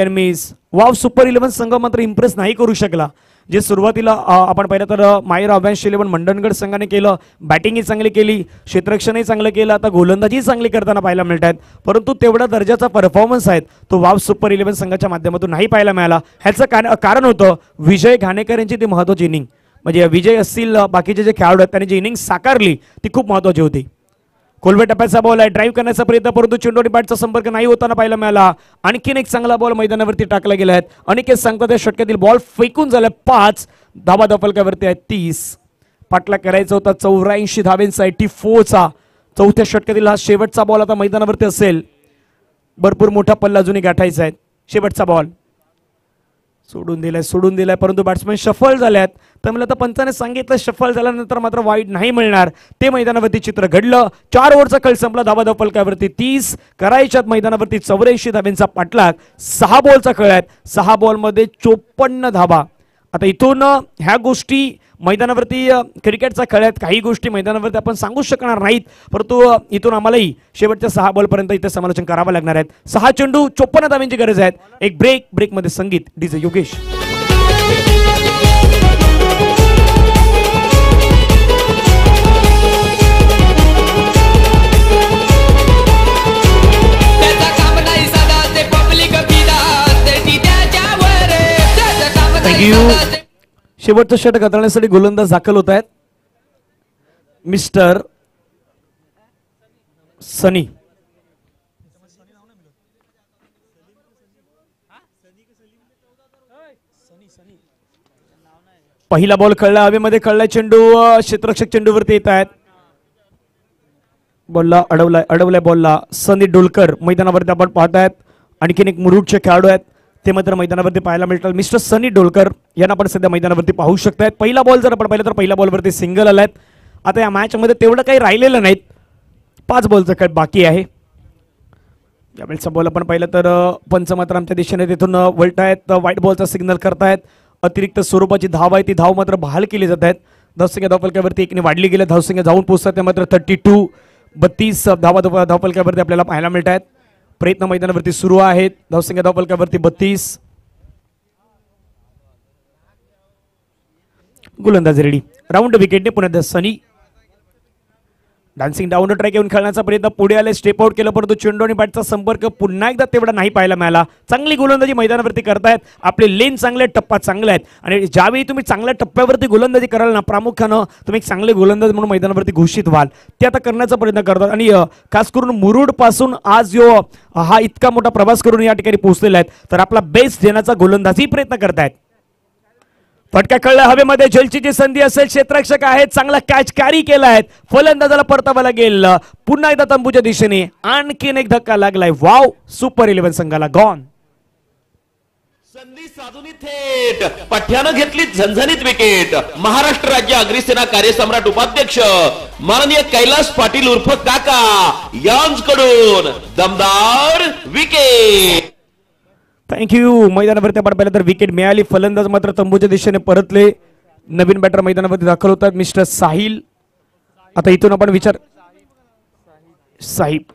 miss. Wow, super 11 संघ मात्र इम्प्रेस नाही करू शकला. जे सुरुवातीला आपण पाहिलं तर मायरा अभ्यास 11 मंडणगड संघाने केलं, बॅटिंगही चांगली केली, क्षेत्ररक्षणही चांगलं केलं, आता गोलंदाजी चांगली करताना पाहायला मिळत आहेत. परंतु तेवढा दर्जाचा परफॉर्मन्स आहे तो वाव सुपर 11 संघाच्या माध्यमातून नाही पाहायला मिळाला. ह्याचं कारण होतं विजय घाणेकर यांची ती महत्त्वाची इनिंग. म्हणजे विजय असतील, बाकीचे जे खेळाडू आहेत त्यांनी जी इनिंग साकारली ती खूप महत्त्वाची होती. कोलवे टप्प्याचा बॉल आहे, ड्राईव्ह करण्याचा प्रयत्न, परंतु चेंडू आणि बॅटचा संपर्क नाही होताना पाहायला मिळाला. आणखीन एक चांगला बॉल मैदानावरती टाकला गेला आहे. अनेक सांगतात त्या षटकातील बॉल फेकून झाला. 5 धावा धावफलकावरती आहेत. 30 पाठलाग करायचा होता 84 धावेंचा 84चा. चौथ्या षटकातील हा शेवटचा बॉल आता मैदानावरती असेल. भरपूर मोठा पल्ला अजूनही गाठायचा आहे. शेवटचा बॉल सोडून दिलाय परंतु बॅट्समॅन शफल झाल्यात. त्यामुळे आता पंचाने सांगितलं शफल झाल्यानंतर मात्र वाईट नाही मिळणार. ते मैदानावरती चित्र घडलं. 4 ओव्हरचा खेळ संपला. धावा धावफलकावरती 30 करायच्यात. मैदानावरती 84 धावेंचा पाठलाग. 6 बॉलचा खेळ आहेत. 6 बॉलमध्ये 54 धावा. आता इथून ह्या गोष्टी मैदानावरती क्रिकेटचा खेळ आहेत, काही गोष्टी मैदानावरती आपण सांगू शकणार नाहीत, परंतु इथून आम्हालाही शेवटच्या 6 बॉलपर्यंत इथे समालोचन करावं लागणार आहेत. 6 चेंडू 54 धावांची गरज आहे. एक ब्रेकमध्ये संगीत डीजे योगेश. शेवटचं षटक हाताळण्यासाठी गोलंदाज दाखल होत आहेत. मिस्टर सनी. पहिला बॉल खेळला, हवेमध्ये खेळलाय चेंडू, क्षेत्ररक्षक चेंडूवरती येत आहेत. बॉलला अडवलाय बॉलला. सनी डोलकर मैदानावरती आपण पाहतायत. आणखीन एक मुरुडचे खेळाडू आहेत ते मात्र मैदानावरती पाहायला मिळतात. मिस्टर सनी डोलकर यांना आपण सध्या मैदानावरती पाहू शकतायत. पहिला बॉल जर आपण पाहिलं तर पहिल्या बॉलवरती सिंगल आलायत. आता या मॅचमध्ये तेवढं काही राहिलेलं नाहीत. 5 बॉलचा खेळ बाकी आहे. यावेळेचा बॉल आपण पाहिलं तर पंच मात्र आमच्या दिशेने तिथून वळतायत, व्हाईट बॉलचा सिग्नल करतायत. अतिरिक्त स्वरूपाची धाव आहे ती धाव मात्र बहाल केली जात आहेत. धावसंख्या धावफलकावरती 1ने वाढली गेली. धावसंख्या जाऊन पोहोचतात ते मात्र 32 धावा धावफलकावरती आपल्याला पाहायला मिळत आहेत. प्रयत्न मैदानावरती सुरू आहेत. धावसंख्या धावफलकावरती 32. गोलंदाज रेडी. राऊंड विकेटने पुन्हा सनी. डान्सिंग डाऊन ट्रॅक येऊन खेळण्याचा प्रयत्न, पुढे आले, स्टेप आउट केलं, परंतु चेंडू आणि बॅटचा संपर्क पुन्हा एकदा तेवढा नाही पाहायला मिळाला. चांगली गोलंदाजी मैदानावरती करतायत. आपले लेन चांगले, टप्पा चांगले आहेत आणि ज्यावेळी तुम्ही चांगल्या टप्प्यावरती गोलंदाजी कराल ना, प्रामुख्यानं तुम्ही एक चांगले गोलंदाज म्हणून मैदानावरती घोषित व्हाल. ते आता करण्याचा प्रयत्न करतात आणि खास करून मुरुड पासून आज हा इतका मोठा प्रवास करून या ठिकाणी पोहोचलेला आहेत, तर आपला बेस्ट देण्याचा गोलंदाजी प्रयत्न करतायत. फटका कळला हवेमध्ये, झेलची संधी असेल, क्षेत्ररक्षक आहेत, चांगला कॅच कॅरी केलाय, फलंदाजाला परतावा लागेल. पुन्हा एकदा तंबूच्या दिशेने आणखीन एक धक्का लागलाय. वाव, सुपर 11 संघाला गॉन. संधी साधून थेट पठ्यानं घेतली झणझणीत विकेट. महाराष्ट्र राज्य अग्निसेना कार्यसम्राट उपाध्यक्ष माननीय कैलास पाटील उर्फ काका यांच्याकडून दमदार विकेट. थँक्यू. मैदानावरती आपण पाहिलं तर विकेट मिळाली. फलंदाज मात्र तंबूच्या दिशेने परतले. नवीन बॅटर मैदानावरती दाखल होतात, मिस्टर साहिल. आता इथून आपण विचार साहिब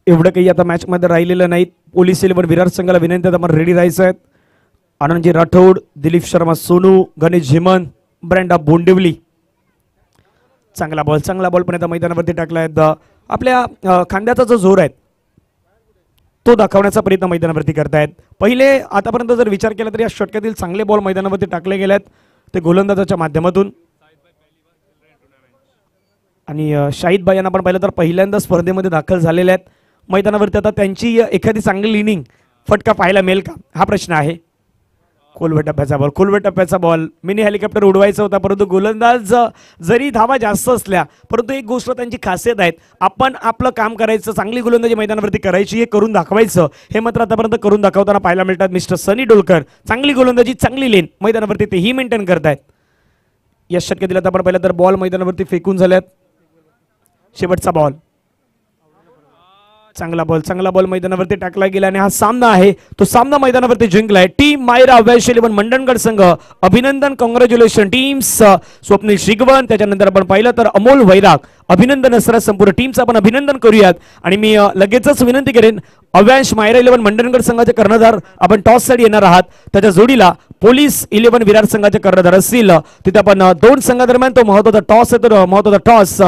एवढं काही आता मॅच मध्ये राहिलेलं नाही. पोलीस 11 विरार संघाला विनंती आहे, आपण रेडी राहायचं आहे. आनंदजी राठोड, दिलीप शर्मा सोनू, गणेश झिमन, ब्रँडा बोंडिवली. चांगला बॉल पण आता मैदानावरती टाकलाय. आपल्या खांद्याचा जो जोर आहे तो दाखवण्याचा प्रयत्न मैदानावरती करतायत. पहिले आतापर्यंत जर विचार केला तर या षटकातील चांगले बॉल मैदानावरती टाकले गेलेत ते गोलंदाजाच्या माध्यमातून. आणि शाहिद भाई यांना आपण पाहिलं तर पहिल्यांदा स्पर्धेमध्ये दाखल झालेले आहेत मैदानावरती. आता त्यांची एखादी चांगली इनिंग फटका पाहायला मिळेल का हा प्रश्न आहे. खोलवट टप्प्याचा बॉल मिनी हेलिकॉप्टर उडवायचा होता, परंतु गोलंदाज जरी धावा जास्त असल्या परंतु एक गोष्ट त्यांची खासियत आहे, आपण आपलं काम करायचं, चांगली गोलंदाजी मैदानावरती करायची, हे करून दाखवायचं. हे मात्र आतापर्यंत करून दाखवताना पाहायला मिळतात. मिस्टर सनी डोलकर चांगली गोलंदाजी, चांगली लेन मैदानावरती तेही मेंटेन करतायत. या षटकातील आता आपण पाहिलं तर बॉल मैदानावरती फेकून झाल्यात. शेवटचा बॉल, चांगला बॉल मैदानावरती टाकला गेला आणि हा सामना आहे तो सामना मैदानावरती जिंकलाय टीम मायरा अव्याश 11 मंडणगड संघ. अभिनंदन, कॉंग्रॅच्युलेशन टीम्स. स्वप्नील शिगवन, त्याच्यानंतर आपण पाहिलं तर अमोल वैराग, अभिनंदन असणार संपूर्ण टीमचं आपण अभिनंदन करूयात. आणि मी लगेचच विनंती करेन, अव्यांश मायरा 11 मंडणगड संघाचे कर्णधार आपण टॉस साठी येणार आहात, त्याच्या जोडीला पोलीस 11 विरार संघाचे कर्णधार असतील. तिथे आपण दोन संघादरम्यान तो महत्वाचा टॉस आहे, तर महत्वाचा टॉस